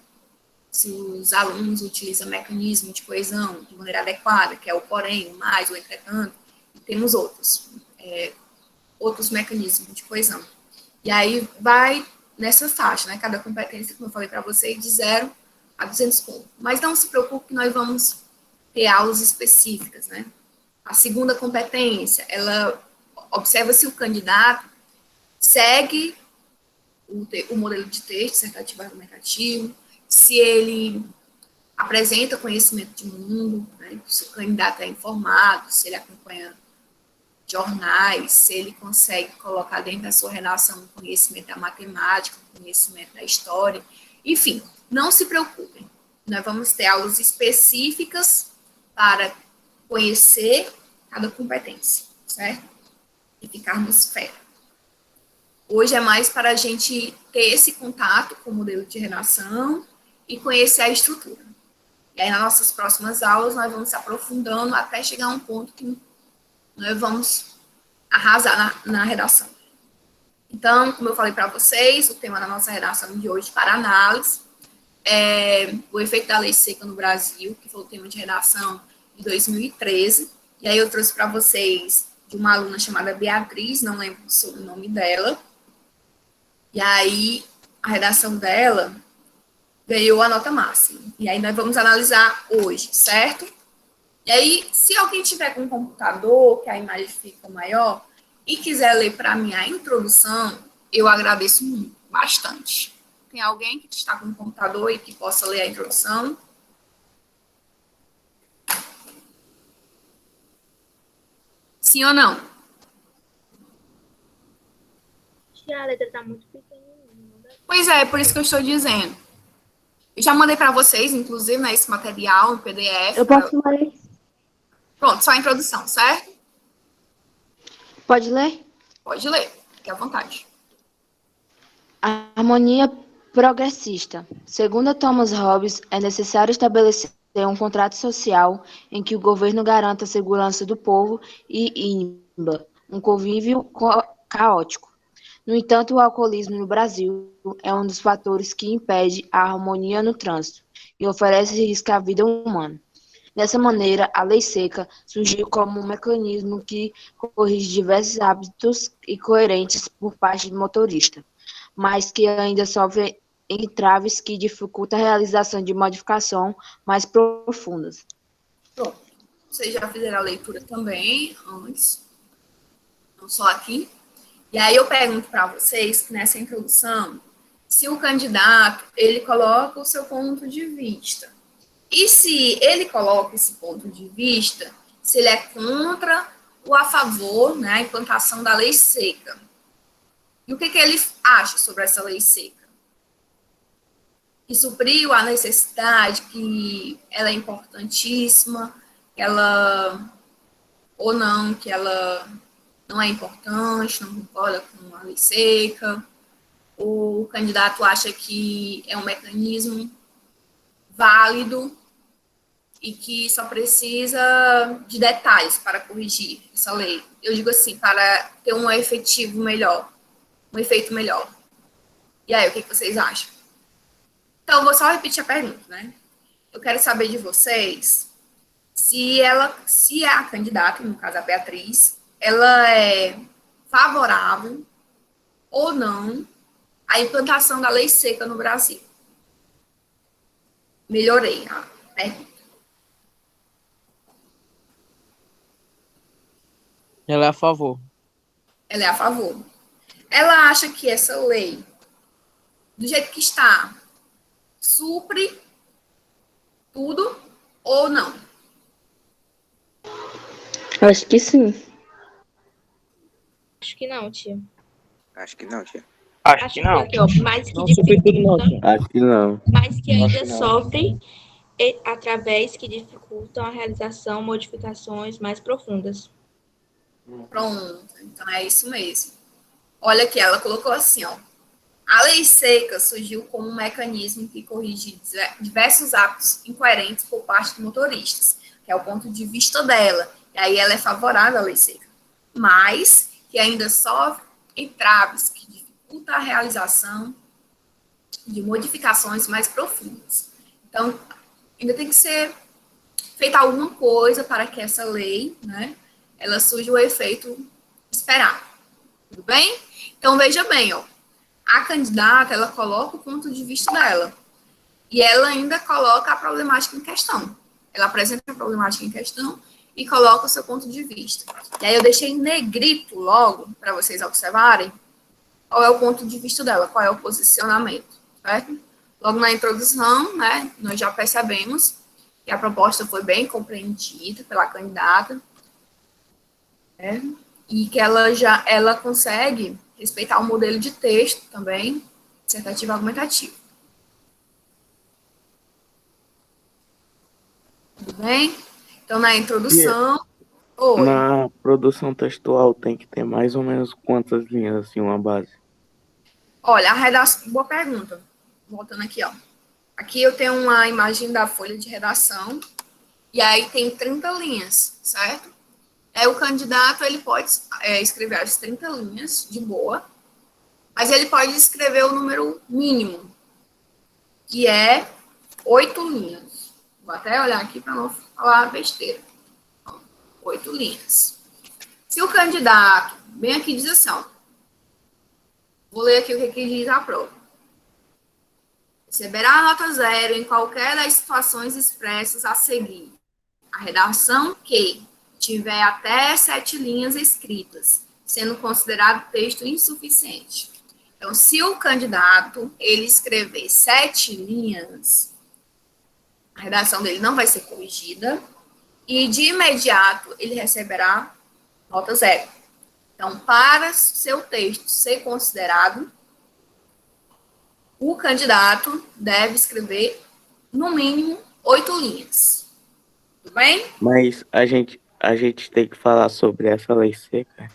Se os alunos utilizam mecanismo de coesão de maneira adequada, que é o porém, o mais, o entretanto, e temos outros mecanismos de coesão. E aí vai nessa faixa, né? Cada competência, como eu falei para vocês, de 0 a 200 pontos. Mas não se preocupe que nós vamos ter aulas específicas, né? A 2ª competência, ela observa se o candidato segue o modelo de texto, dissertativo argumentativo, se ele apresenta conhecimento de mundo, né? Se o candidato é informado, se ele acompanha jornais, se ele consegue colocar dentro da sua redação o conhecimento da matemática, o conhecimento da história, enfim, não se preocupem, nós vamos ter aulas específicas para conhecer cada competência, certo? E ficarmos fera. Hoje é mais para a gente ter esse contato com o modelo de redação e conhecer a estrutura. E aí, nas nossas próximas aulas, nós vamos se aprofundando até chegar a um ponto que nós vamos arrasar na redação. Então, como eu falei para vocês, o tema da nossa redação de hoje para análise é o efeito da lei seca no Brasil, que foi o tema de redação de 2013. E aí eu trouxe para vocês de uma aluna chamada Beatriz, não lembro sobre o nome dela. E aí a redação dela ganhou a nota máxima. E aí nós vamos analisar hoje, certo? E aí, se alguém tiver com um computador, que a imagem fica maior, e quiser ler para mim a introdução, eu agradeço muito, bastante. Tem alguém que está com um computador e que possa ler a introdução? Sim ou não? A letra está muito pequenininha. Pois é, por isso que eu estou dizendo. Eu já mandei para vocês, inclusive, né, esse material, em PDF. Eu posso ler? Pronto, só a introdução, certo? Pode ler? Pode ler, fique à vontade. A harmonia progressista. Segundo Thomas Hobbes, é necessário estabelecer um contrato social em que o governo garanta a segurança do povo e iniba um convívio caótico. No entanto, o alcoolismo no Brasil é um dos fatores que impede a harmonia no trânsito e oferece risco à vida humana. Dessa maneira, a lei seca surgiu como um mecanismo que corrige diversos hábitos incoerentes por parte do motorista, mas que ainda sofre entraves que dificultam a realização de modificações mais profundas. Pronto. Vocês já fizeram a leitura também, antes, não só aqui. E aí eu pergunto para vocês, nessa introdução, se o candidato, ele coloca o seu ponto de vista. E se ele coloca esse ponto de vista, se ele é contra ou a favor, né, a implantação da lei seca. E o que ele acha sobre essa lei seca? Que supriu a necessidade, que ela é importantíssima, que ela, ou não, que ela não é importante, não concorda com a lei seca. O candidato acha que é um mecanismo válido e que só precisa de detalhes para corrigir essa lei. Eu digo assim, para ter um efetivo melhor, um efeito melhor. E aí, o que vocês acham? Então, eu vou só repetir a pergunta, né? Eu quero saber de vocês se a candidata, no caso a Beatriz, ela é favorável ou não à implantação da lei seca no Brasil. Melhorei a pergunta. Ela é a favor. Ela é a favor. Ela acha que essa lei, do jeito que está, supre tudo ou não? Acho que sim. Acho que não, tia. Acho que não, tia. Acho que não. Aqui, ó, mais que Não supre tudo não, tia. Acho que não. mas que ainda Acho que não. sofre através que dificultam a realização modificações mais profundas. Pronto, então é isso mesmo. Olha aqui, ela colocou assim, ó. A lei seca surgiu como um mecanismo que corrige diversos atos incoerentes por parte dos motoristas, que é o ponto de vista dela. E aí ela é favorável à lei seca. Mas que ainda sofre entraves que dificultam a realização de modificações mais profundas. Então, ainda tem que ser feita alguma coisa para que essa lei, né, ela surja o efeito esperado. Tudo bem? Então, veja bem, ó. A candidata, ela coloca o ponto de vista dela. E ela ainda coloca a problemática em questão. Ela apresenta a problemática em questão e coloca o seu ponto de vista. E aí eu deixei em negrito logo, para vocês observarem, qual é o ponto de vista dela, qual é o posicionamento, certo? Logo na introdução, né, nós já percebemos que a proposta foi bem compreendida pela candidata, né, e que ela consegue respeitar o modelo de texto também, dissertativo argumentativo. Tudo bem? Então, na introdução... Oi. Na produção textual tem que ter mais ou menos quantas linhas, assim, uma base? Olha, a redação... Boa pergunta. Voltando aqui, ó. Aqui eu tenho uma imagem da folha de redação, e aí tem 30 linhas, certo? Aí o candidato, ele pode escrever as 30 linhas, de boa, mas ele pode escrever o número mínimo, que é 8 linhas. Vou até olhar aqui para não falar besteira. 8 linhas. Se o candidato, bem aqui diz assim, ó, vou ler aqui o que diz a prova. Receberá a nota 0 em qualquer das situações expressas a seguir. A redação que tiver até 7 linhas escritas, sendo considerado texto insuficiente. Então, se o candidato ele escrever 7 linhas, a redação dele não vai ser corrigida e, de imediato, ele receberá nota 0. Então, para seu texto ser considerado, o candidato deve escrever, no mínimo, 8 linhas. Tudo bem? Mas a gente tem que falar sobre essa lei seca.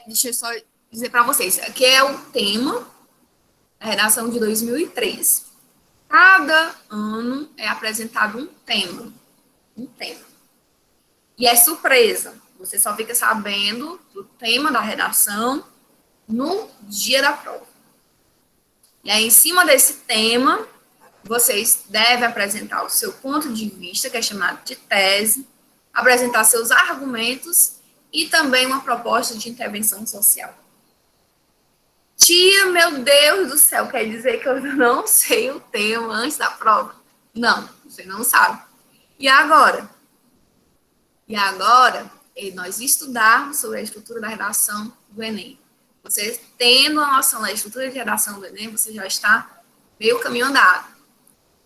Deixa eu só dizer para vocês. Aqui é o tema da redação de 2003. Cada ano é apresentado um tema. Um tema. E é surpresa. Você só fica sabendo do tema da redação no dia da prova. E aí, em cima desse tema, vocês devem apresentar o seu ponto de vista, que é chamado de tese, apresentar seus argumentos e também uma proposta de intervenção social. Tia, meu Deus do céu, quer dizer que eu não sei o tema antes da prova? Não, você não sabe. E agora? nós estudarmos sobre a estrutura da redação do Enem. Você tendo a noção da estrutura de redação do Enem, você já está meio caminho andado.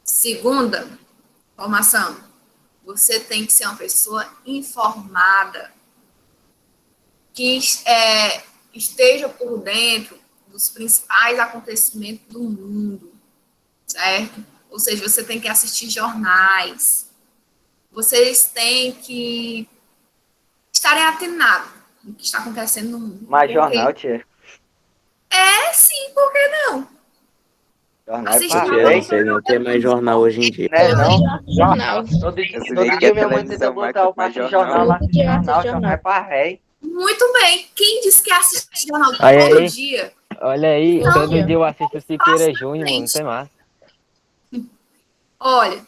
Segunda formação, você tem que ser uma pessoa informada, que esteja por dentro dos principais acontecimentos do mundo, certo? Ou seja, você tem que assistir jornais, vocês têm que estarem atenados no que está acontecendo no mundo. Mais jornal, tia. Sim, por que não? Jornal é Assiste pra jornal. rei. Você não tem mais jornal hoje em dia. Não. Jornal. Todo Esse dia dia que a minha mãe televisão tenta botar marca o mais passe jornal. jornal lá, Todo dia jornal jornal. é pra rei. Muito bem. Quem disse que assiste jornal Olha todo aí. dia? Olha aí, Não, todo dia eu assisto Siqueira Júnior, mano, gente. tem massa. Olha,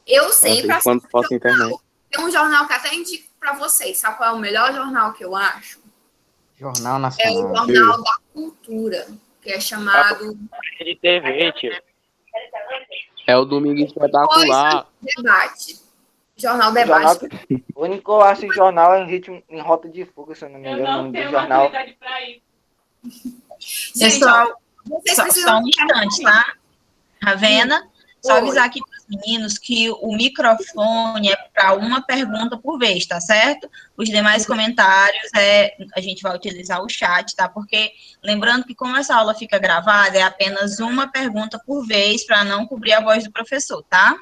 eu sempre Assiste quando posso na internet. Tem um jornal que até indico para vocês. Sabe qual é o melhor jornal que eu acho? Jornal É o Nacional. Jornal da Cultura, que é chamado De TV, tio. É o Domingo Espetacular. Debate. Jornal Jornal Debate. que- O único que eu acho em jornal é em Rota de Fuga, se eu não me engano, o nome do jornal. Gente, Pessoal, vocês só precisam um instante, tá? Ravena, só Oi. avisar aqui para os meninos que o microfone é para uma pergunta por vez, tá certo? Os demais comentários a gente vai utilizar o chat, tá? Porque, lembrando que como essa aula fica gravada, é apenas uma pergunta por vez para não cobrir a voz do professor, tá?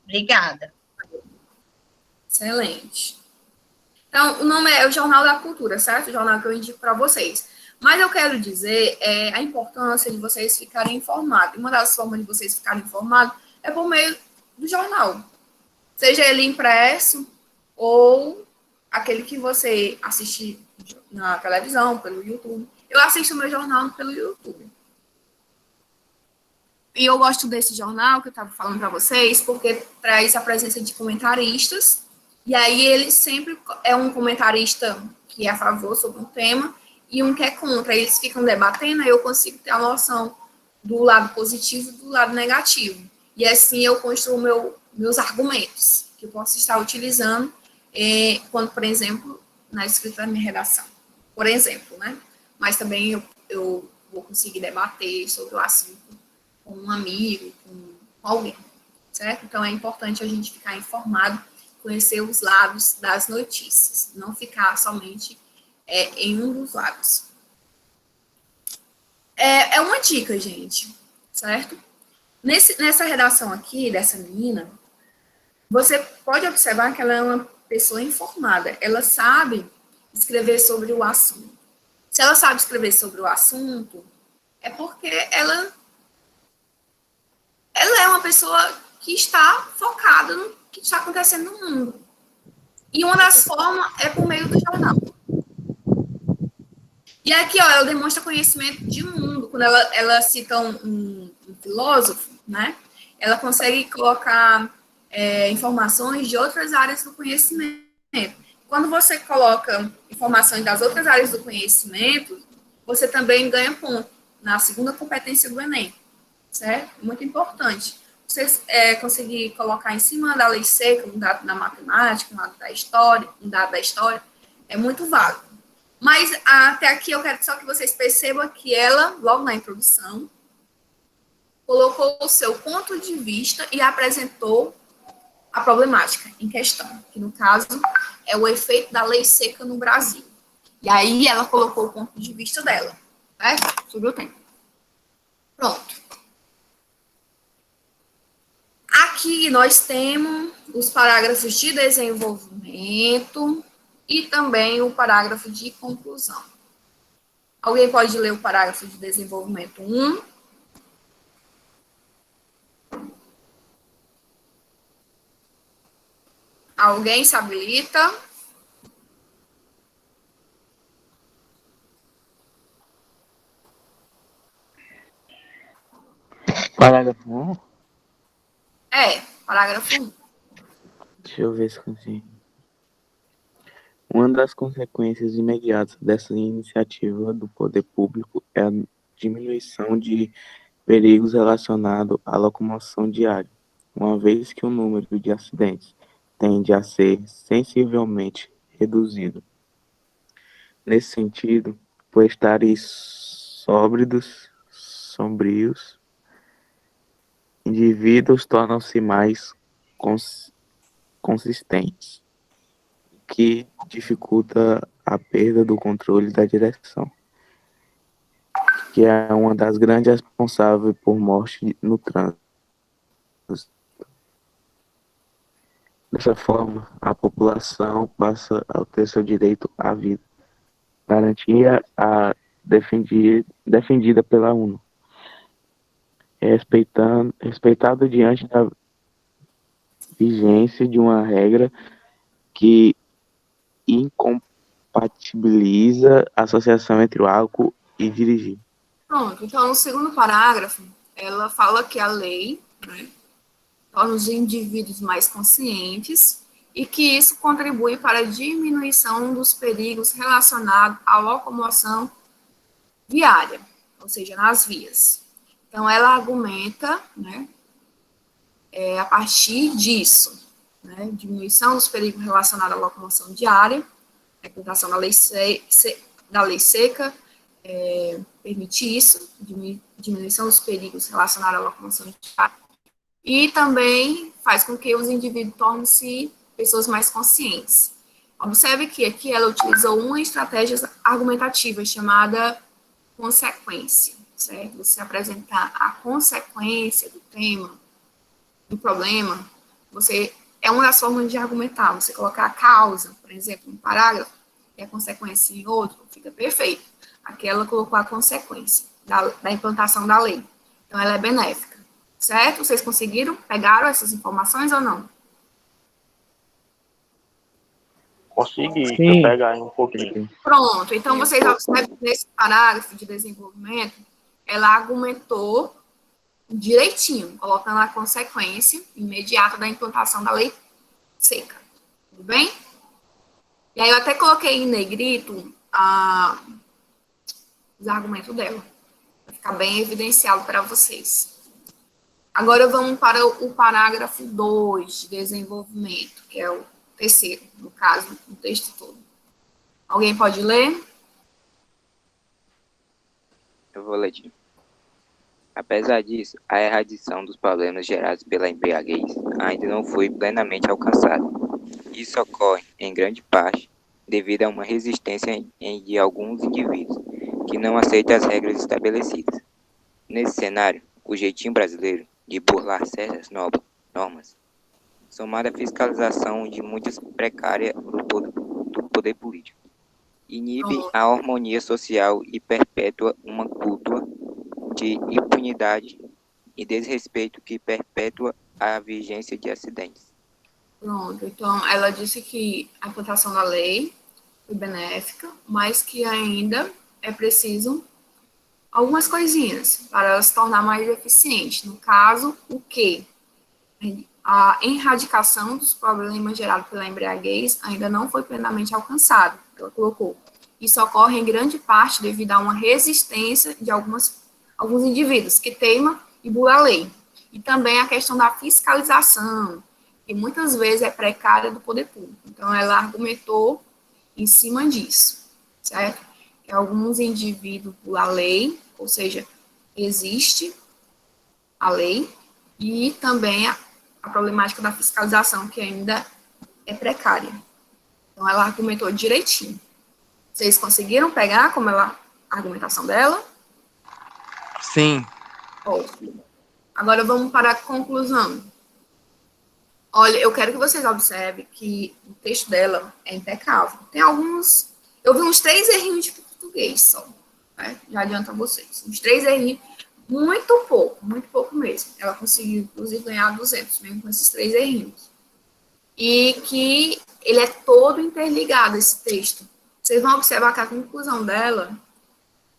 Obrigada. Excelente. Então, o nome é o Jornal da Cultura, certo? O jornal que eu indico para vocês. Mas eu quero dizer a importância de vocês ficarem informados. Uma das formas de vocês ficarem informados é por meio do jornal. Seja ele impresso ou aquele que você assiste na televisão, pelo YouTube. Eu assisto o meu jornal pelo YouTube. E eu gosto desse jornal que eu estava falando para vocês, porque traz a presença de comentaristas. E aí ele sempre é um comentarista que é a favor sobre um tema e um que é contra. Eles ficam debatendo, aí eu consigo ter a noção do lado positivo e do lado negativo. E assim eu construo meus argumentos, que eu posso estar utilizando quando, por exemplo, na escrita da minha redação. Por exemplo, né? Mas também eu vou conseguir debater sobre o assunto com um amigo, com alguém, certo? Então é importante a gente ficar informado, conhecer os lados das notícias, não ficar somente em um dos lados. É uma dica, gente, certo? Nessa redação aqui, dessa menina, você pode observar que ela é uma pessoa informada, ela sabe escrever sobre o assunto. Se ela sabe escrever sobre o assunto, é porque ela é uma pessoa que está focada no que está acontecendo no mundo. E uma das formas é por meio do jornal. E aqui, ó, ela demonstra conhecimento de mundo. Quando ela cita um filósofo, né? Ela consegue colocar informações de outras áreas do conhecimento. Quando você coloca informações das outras áreas do conhecimento, você também ganha ponto na segunda competência do Enem. Certo? Muito importante. Você conseguir colocar em cima da lei seca um dado da matemática, um dado da história, é muito válido. Mas até aqui eu quero só que vocês percebam que ela, logo na introdução, colocou o seu ponto de vista e apresentou a problemática em questão, que no caso é o efeito da lei seca no Brasil. E aí ela colocou o ponto de vista dela, certo? Sobre o tempo. Pronto. Aqui nós temos os parágrafos de desenvolvimento e também o parágrafo de conclusão. Alguém pode ler o parágrafo de desenvolvimento 1? Alguém se habilita? Parágrafo 1. Parágrafo 1. Deixa eu ver se consigo. Uma das consequências imediatas dessa iniciativa do poder público é a diminuição de perigos relacionados à locomoção diária, uma vez que o número de acidentes tende a ser sensivelmente reduzido. nesse sentido, por estarem sóbrios, sombrios, indivíduos tornam-se mais consistentes, o que dificulta a perda do controle da direção, que é uma das grandes responsáveis por morte no trânsito. Dessa forma, a população passa a ter seu direito à vida, garantia defendida pela ONU, respeitado diante da vigência de uma regra que incompatibiliza a associação entre o álcool e dirigir. Pronto, então no segundo parágrafo, ela fala que a lei, né, torna os indivíduos mais conscientes e que isso contribui para a diminuição dos perigos relacionados à locomoção viária, ou seja, nas vias. Então, ela argumenta, né, a partir disso, né, diminuição dos perigos relacionados à locomoção diária, a implantação da lei seca, permite isso, diminuição dos perigos relacionados à locomoção diária, e também faz com que os indivíduos tornem-se pessoas mais conscientes. Observe que aqui ela utilizou uma estratégia argumentativa chamada consequência, certo? Você apresentar a consequência do tema, do problema, é uma das formas de argumentar. Você colocar a causa, por exemplo, em um parágrafo, e a consequência em outro, fica perfeito. Aqui ela colocou a consequência da implantação da lei. Então, ela é benéfica. Certo? Vocês conseguiram? Pegaram essas informações ou não? Consegui, deixa eu pegar aí um pouquinho. Pronto, então vocês observam que nesse parágrafo de desenvolvimento, ela argumentou direitinho, colocando a consequência imediata da implantação da lei seca. Tudo bem? E aí eu até coloquei em negrito os argumentos dela, para ficar bem evidenciado para vocês. Agora vamos para o parágrafo 2 de desenvolvimento, que é o terceiro, no caso, o texto todo. Alguém pode ler? Eu vou ler. Apesar disso, a erradicação dos problemas gerados pela embriaguez ainda não foi plenamente alcançada. Isso ocorre, em grande parte, devido a uma resistência de alguns indivíduos que não aceitam as regras estabelecidas. Nesse cenário, o jeitinho brasileiro de burlar certas normas, somada à fiscalização de muitas precárias do poder político, inibe a harmonia social e perpetua uma cultura de impunidade e desrespeito que perpetua a vigência de acidentes. Pronto, então ela disse que a implantação da lei foi benéfica, mas que ainda é preciso algumas coisinhas para ela se tornar mais eficiente. No caso, o quê? A erradicação dos problemas gerados pela embriaguez ainda não foi plenamente alcançada, ela colocou. Isso ocorre em grande parte devido a uma resistência de alguns indivíduos que teimam e burlam a lei. E também a questão da fiscalização, que muitas vezes é precária do poder público. Então, ela argumentou em cima disso, certo? Que alguns indivíduos burlam a lei, ou seja, existe a lei, e também a problemática da fiscalização, que ainda é precária. Então, ela argumentou direitinho. Vocês conseguiram pegar como a argumentação dela? Sim. Ótimo. Agora vamos para a conclusão. Olha, eu quero que vocês observem que o texto dela é impecável. Tem alguns... Eu vi uns 3 errinhos de português só. Né? Já adianto a vocês. Uns 3 errinhos, muito pouco mesmo. Ela conseguiu, inclusive, ganhar 200, mesmo com esses 3 errinhos. E que ele é todo interligado, esse texto. Vocês vão observar que a conclusão dela,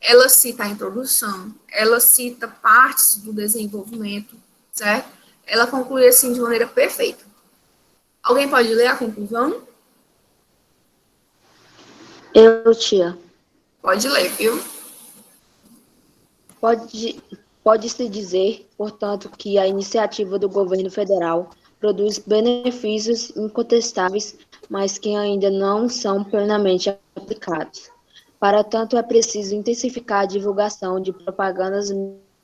ela cita a introdução, ela cita partes do desenvolvimento, certo? Ela conclui assim de maneira perfeita. Alguém pode ler a conclusão? Eu, tia. Pode ler, viu? Pode-se dizer, portanto, que a iniciativa do governo federal produz benefícios incontestáveis, mas que ainda não são plenamente aplicados. Para tanto, é preciso intensificar a divulgação de propagandas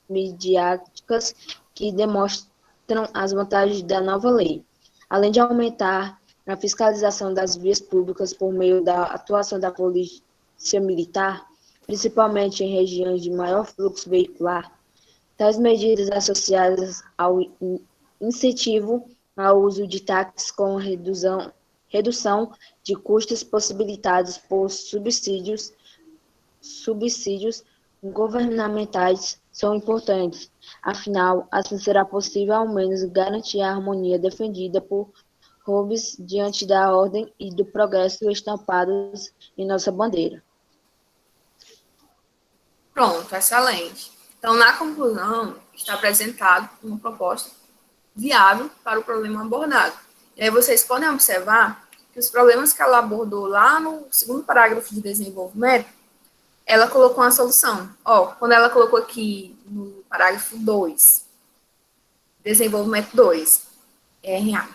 midiáticas que demonstram as vantagens da nova lei, além de aumentar a fiscalização das vias públicas por meio da atuação da polícia militar, principalmente em regiões de maior fluxo veicular. Tais medidas associadas ao incentivo ao uso de táxis com redução de custos possibilitados por subsídios governamentais são importantes. Afinal, assim será possível ao menos garantir a harmonia defendida por Hobbes diante da ordem e do progresso estampados em nossa bandeira. Pronto, excelente. Então, na conclusão, está apresentado uma proposta viável para o problema abordado. E aí vocês podem observar que os problemas que ela abordou lá no segundo parágrafo de desenvolvimento, ela colocou uma solução. Quando ela colocou aqui no parágrafo 2, desenvolvimento 2,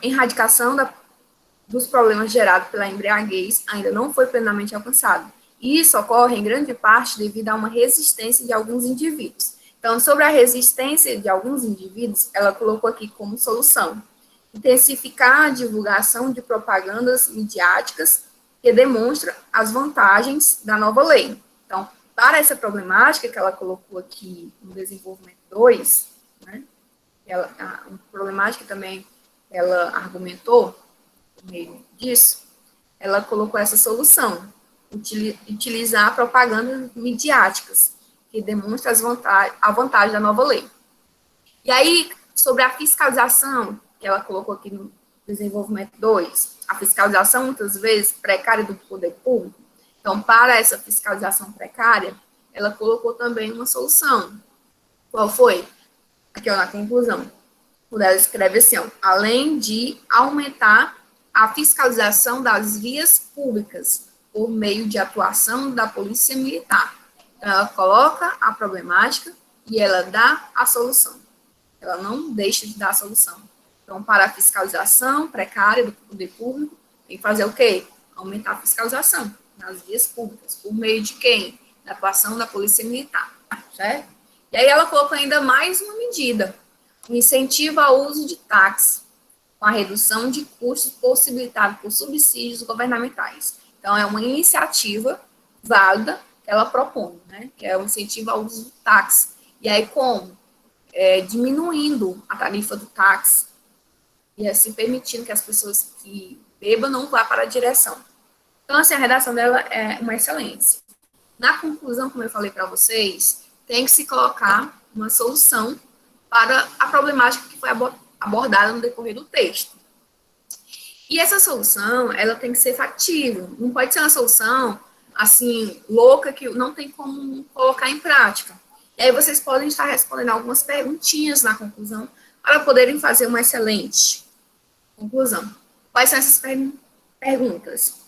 erradicação dos problemas gerados pela embriaguez ainda não foi plenamente alcançado. E isso ocorre em grande parte devido a uma resistência de alguns indivíduos. Então, sobre a resistência de alguns indivíduos, ela colocou aqui como solução: intensificar a divulgação de propagandas midiáticas que demonstram as vantagens da nova lei. Então, para essa problemática que ela colocou aqui no desenvolvimento 2, né, uma problemática também ela argumentou por meio disso, ela colocou essa solução: utilizar propagandas midiáticas que demonstram a vantagem da nova lei. E aí, sobre a fiscalização, que ela colocou aqui no desenvolvimento 2, a fiscalização, muitas vezes, precária do poder público. Então, para essa fiscalização precária, ela colocou também uma solução. Qual foi? Aqui, na conclusão. Quando ela escreve assim, além de aumentar a fiscalização das vias públicas por meio de atuação da polícia militar. Então, ela coloca a problemática e ela dá a solução. Ela não deixa de dar a solução. Então, para a fiscalização precária do poder público, tem que fazer o quê? Aumentar a fiscalização nas vias públicas. Por meio de quem? Da atuação da polícia militar, certo? E aí ela colocou ainda mais uma medida: o incentivo ao uso de táxi, com a redução de custos possibilitado por subsídios governamentais. Então, é uma iniciativa válida que ela propõe, né? Que é o incentivo ao uso do táxi. E aí, como? Diminuindo a tarifa do táxi e assim permitindo que as pessoas que bebam não vá para a direção. Então, assim, a redação dela é uma excelência. Na conclusão, como eu falei para vocês, tem que se colocar uma solução para a problemática que foi abordada no decorrer do texto. E essa solução, ela tem que ser factível. Não pode ser uma solução, assim, louca, que não tem como colocar em prática. E aí vocês podem estar respondendo algumas perguntinhas na conclusão para poderem fazer uma excelente conclusão. Quais são essas perguntas?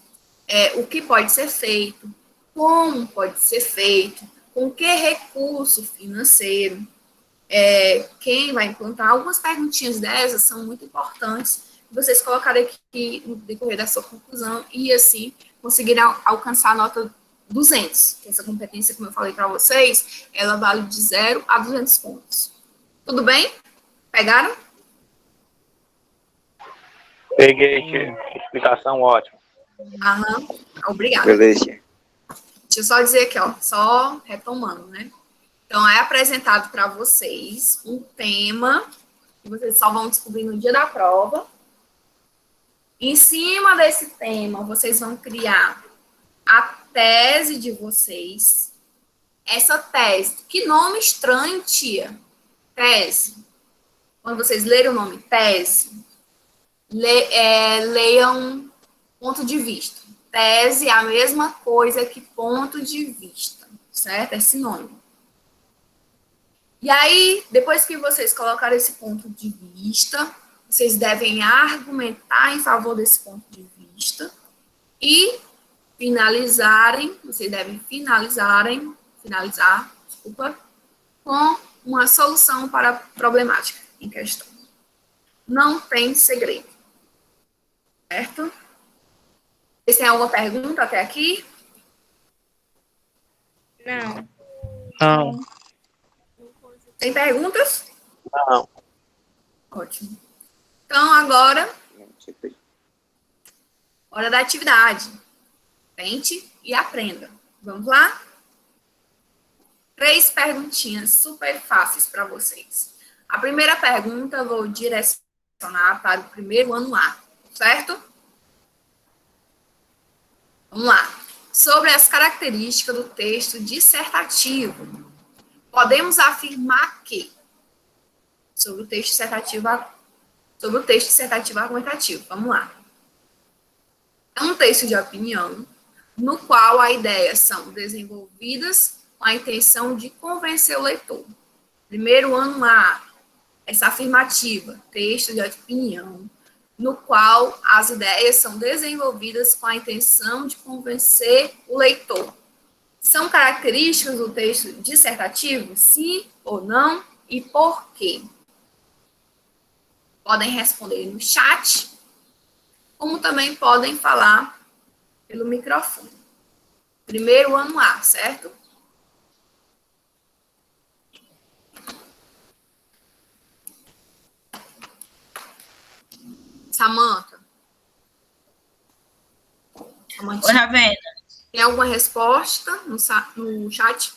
O que pode ser feito? Como pode ser feito? Com que recurso financeiro? Quem vai implantar? Algumas perguntinhas dessas são muito importantes que vocês colocarem aqui no decorrer da sua conclusão e, assim, conseguirem alcançar a nota 200. Essa competência, como eu falei para vocês, ela vale de 0 a 200 pontos. Tudo bem? Pegaram? Peguei, tia. Explicação ótima. Aham, obrigada. Beleza. Deixa eu só dizer aqui, só retomando, né? Então, é apresentado para vocês um tema que vocês só vão descobrir no dia da prova. Em cima desse tema, vocês vão criar a tese de vocês. Essa tese, que nome estranho, tia? Tese. Quando vocês lerem o nome tese, leiam ponto de vista. Tese é a mesma coisa que ponto de vista, certo? É sinônimo. E aí, depois que vocês colocarem esse ponto de vista, vocês devem argumentar em favor desse ponto de vista e vocês devem finalizar, com uma solução para a problemática em questão. Não tem segredo. Certo? Vocês têm alguma pergunta até aqui? Não. Não. Tem perguntas? Não. Ótimo. Então, agora, hora da atividade. Tente e aprenda. Vamos lá? 3 perguntinhas super fáceis para vocês. A primeira pergunta eu vou direcionar para o primeiro ano A, certo? Vamos lá. Sobre as características do texto dissertativo, podemos afirmar que, sobre o texto dissertativo argumentativo, vamos lá. É um texto de opinião, no qual as ideias são desenvolvidas com a intenção de convencer o leitor. Primeiro ano A, essa afirmativa, texto de opinião, no qual as ideias são desenvolvidas com a intenção de convencer o leitor. São características do texto dissertativo? Sim ou não? E por quê? Podem responder no chat, como também podem falar pelo microfone. Primeiro ano A, certo? Samantha. Oi, Ravena. Tem alguma resposta no chat?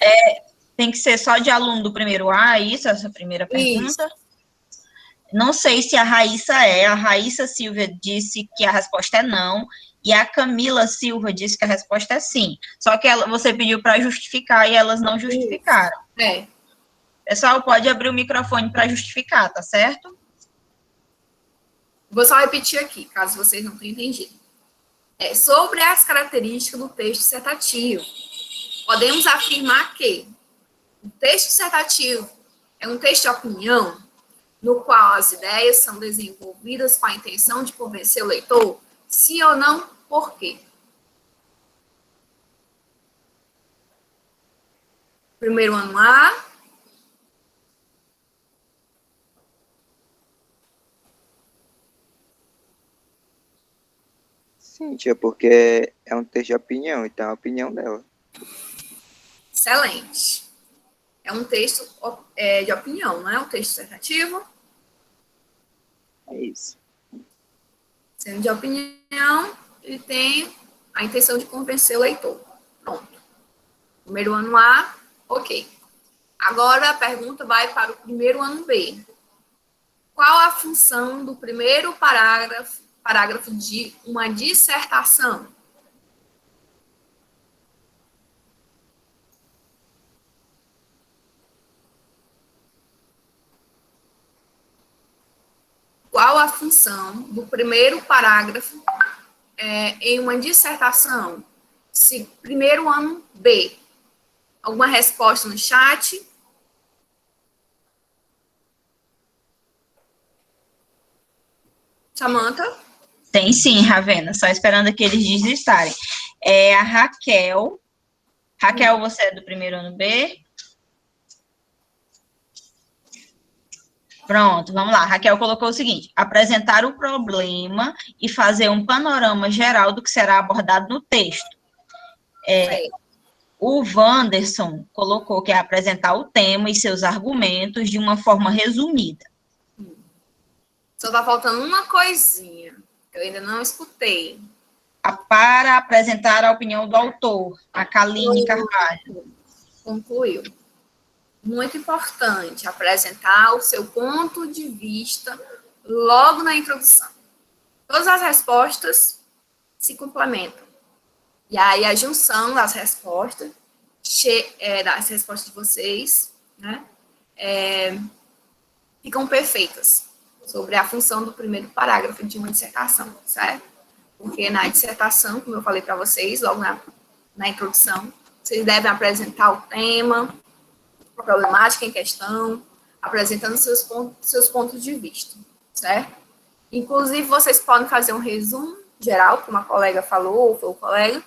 Tem que ser só de aluno do primeiro A, essa primeira pergunta? Isso. Não sei se a Raíssa é. A Raíssa Silva disse que a resposta é não. E a Camila Silva disse que a resposta é sim. Só que você pediu para justificar e elas não justificaram. É. Pessoal, pode abrir o microfone para justificar, tá certo? Vou só repetir aqui, caso vocês não tenham entendido. Sobre as características do texto dissertativo, podemos afirmar que o texto dissertativo é um texto de opinião, no qual as ideias são desenvolvidas com a intenção de convencer o leitor? Sim ou não? Por quê? Primeiro ano A. Sim, tia, porque é um texto de opinião, então é a opinião dela. Excelente. É um texto de opinião, não é um texto dissertativo? É isso. Sendo de opinião, ele tem a intenção de convencer o leitor. Pronto. Primeiro ano A, ok. Agora a pergunta vai para o primeiro ano B. Qual a função do primeiro parágrafo de uma dissertação? Qual a função do primeiro parágrafo em uma dissertação? Primeiro ano B. Alguma resposta no chat? Samantha? Tem sim, Ravena, só esperando aqui eles desistarem. A Raquel. Raquel, você é do primeiro ano B? Pronto, vamos lá. Raquel colocou o seguinte: apresentar o problema e fazer um panorama geral do que será abordado no texto. O Wanderson colocou que é apresentar o tema e seus argumentos de uma forma resumida. Só está faltando uma coisinha, que eu ainda não escutei. Para apresentar a opinião do autor, a Kaline Carvalho. Concluiu. Muito importante apresentar o seu ponto de vista logo na introdução. Todas as respostas se complementam. E aí a junção das respostas de vocês, né, ficam perfeitas sobre a função do primeiro parágrafo de uma dissertação, certo? Porque na dissertação, como eu falei para vocês, logo na introdução, vocês devem apresentar o tema, a problemática em questão, apresentando seus pontos de vista, certo? Inclusive, vocês podem fazer um resumo geral, como a colega falou, ou foi o colega,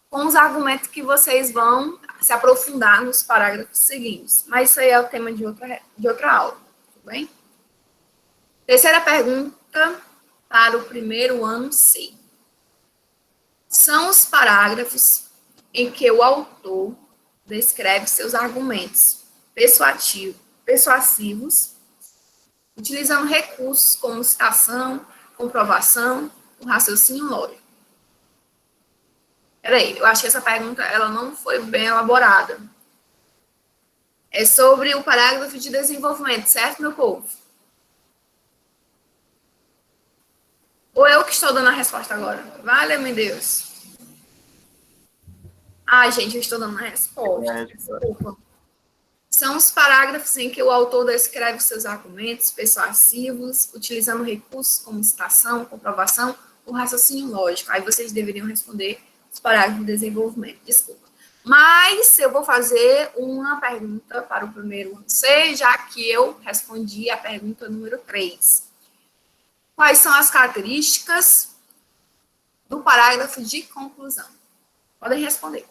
com os argumentos que vocês vão se aprofundar nos parágrafos seguintes. Mas isso aí é o tema de outra aula, tudo bem? Terceira pergunta para o primeiro ano C. São os parágrafos em que o autor descreve seus argumentos persuasivos, utilizando recursos como citação, comprovação, o raciocínio lógico. Peraí, eu acho que essa pergunta ela não foi bem elaborada. É sobre o parágrafo de desenvolvimento, certo, meu povo? Ou eu que estou dando a resposta agora? Valeu-me Deus. Ai, gente, eu estou dando a resposta. Desculpa. São os parágrafos em que o autor descreve seus argumentos persuasivos, utilizando recursos como citação, comprovação, o raciocínio lógico. Aí vocês deveriam responder os parágrafos de desenvolvimento. Desculpa. Mas eu vou fazer uma pergunta para o primeiro ano C, já que eu respondi a pergunta número 3. Quais são as características do parágrafo de conclusão? Podem responder.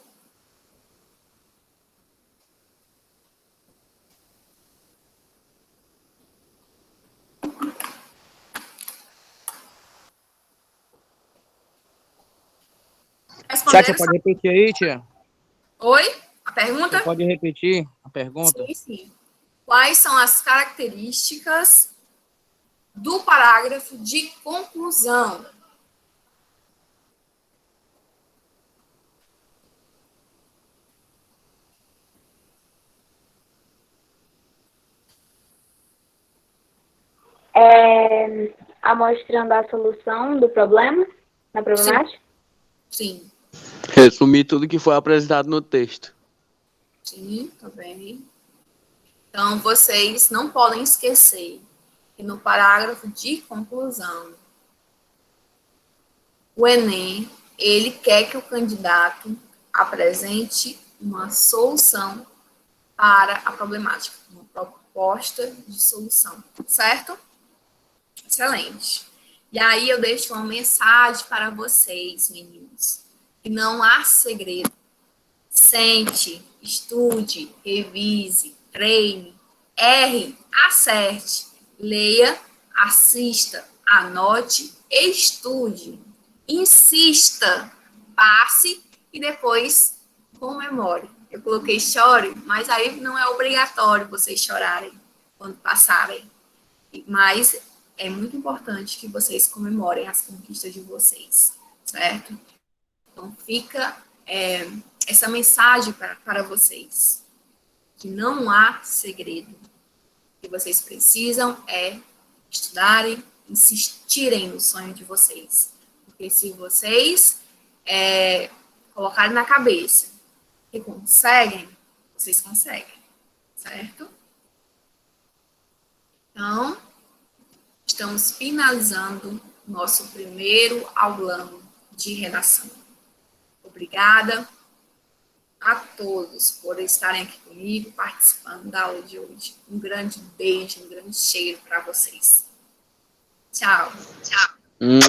Tia, você pode repetir aí, tia? Oi? A pergunta? Você pode repetir a pergunta? Sim, sim. Quais são as características do parágrafo de conclusão? Amostrando a solução do problema, da problemática? Sim. Resumir tudo que foi apresentado no texto. Sim, tá bem. Então, vocês não podem esquecer que no parágrafo de conclusão, o Enem, ele quer que o candidato apresente uma solução para a problemática, uma proposta de solução, certo? Excelente. E aí eu deixo uma mensagem para vocês, meninos, que não há segredo. Sente, estude, revise, treine, erre, acerte, leia, assista, anote, estude, insista, passe e depois comemore. Eu coloquei chore, mas aí não é obrigatório vocês chorarem quando passarem. Mas é muito importante que vocês comemorem as conquistas de vocês, certo? Então fica essa mensagem para vocês, que não há segredo. O que vocês precisam é estudarem, insistirem no sonho de vocês. Porque se vocês colocarem na cabeça que conseguem, vocês conseguem, certo? Então, estamos finalizando nosso primeiro aulão de redação. Obrigada a todos por estarem aqui comigo, participando da aula de hoje. Um grande beijo, um grande cheiro para vocês. Tchau. Tchau.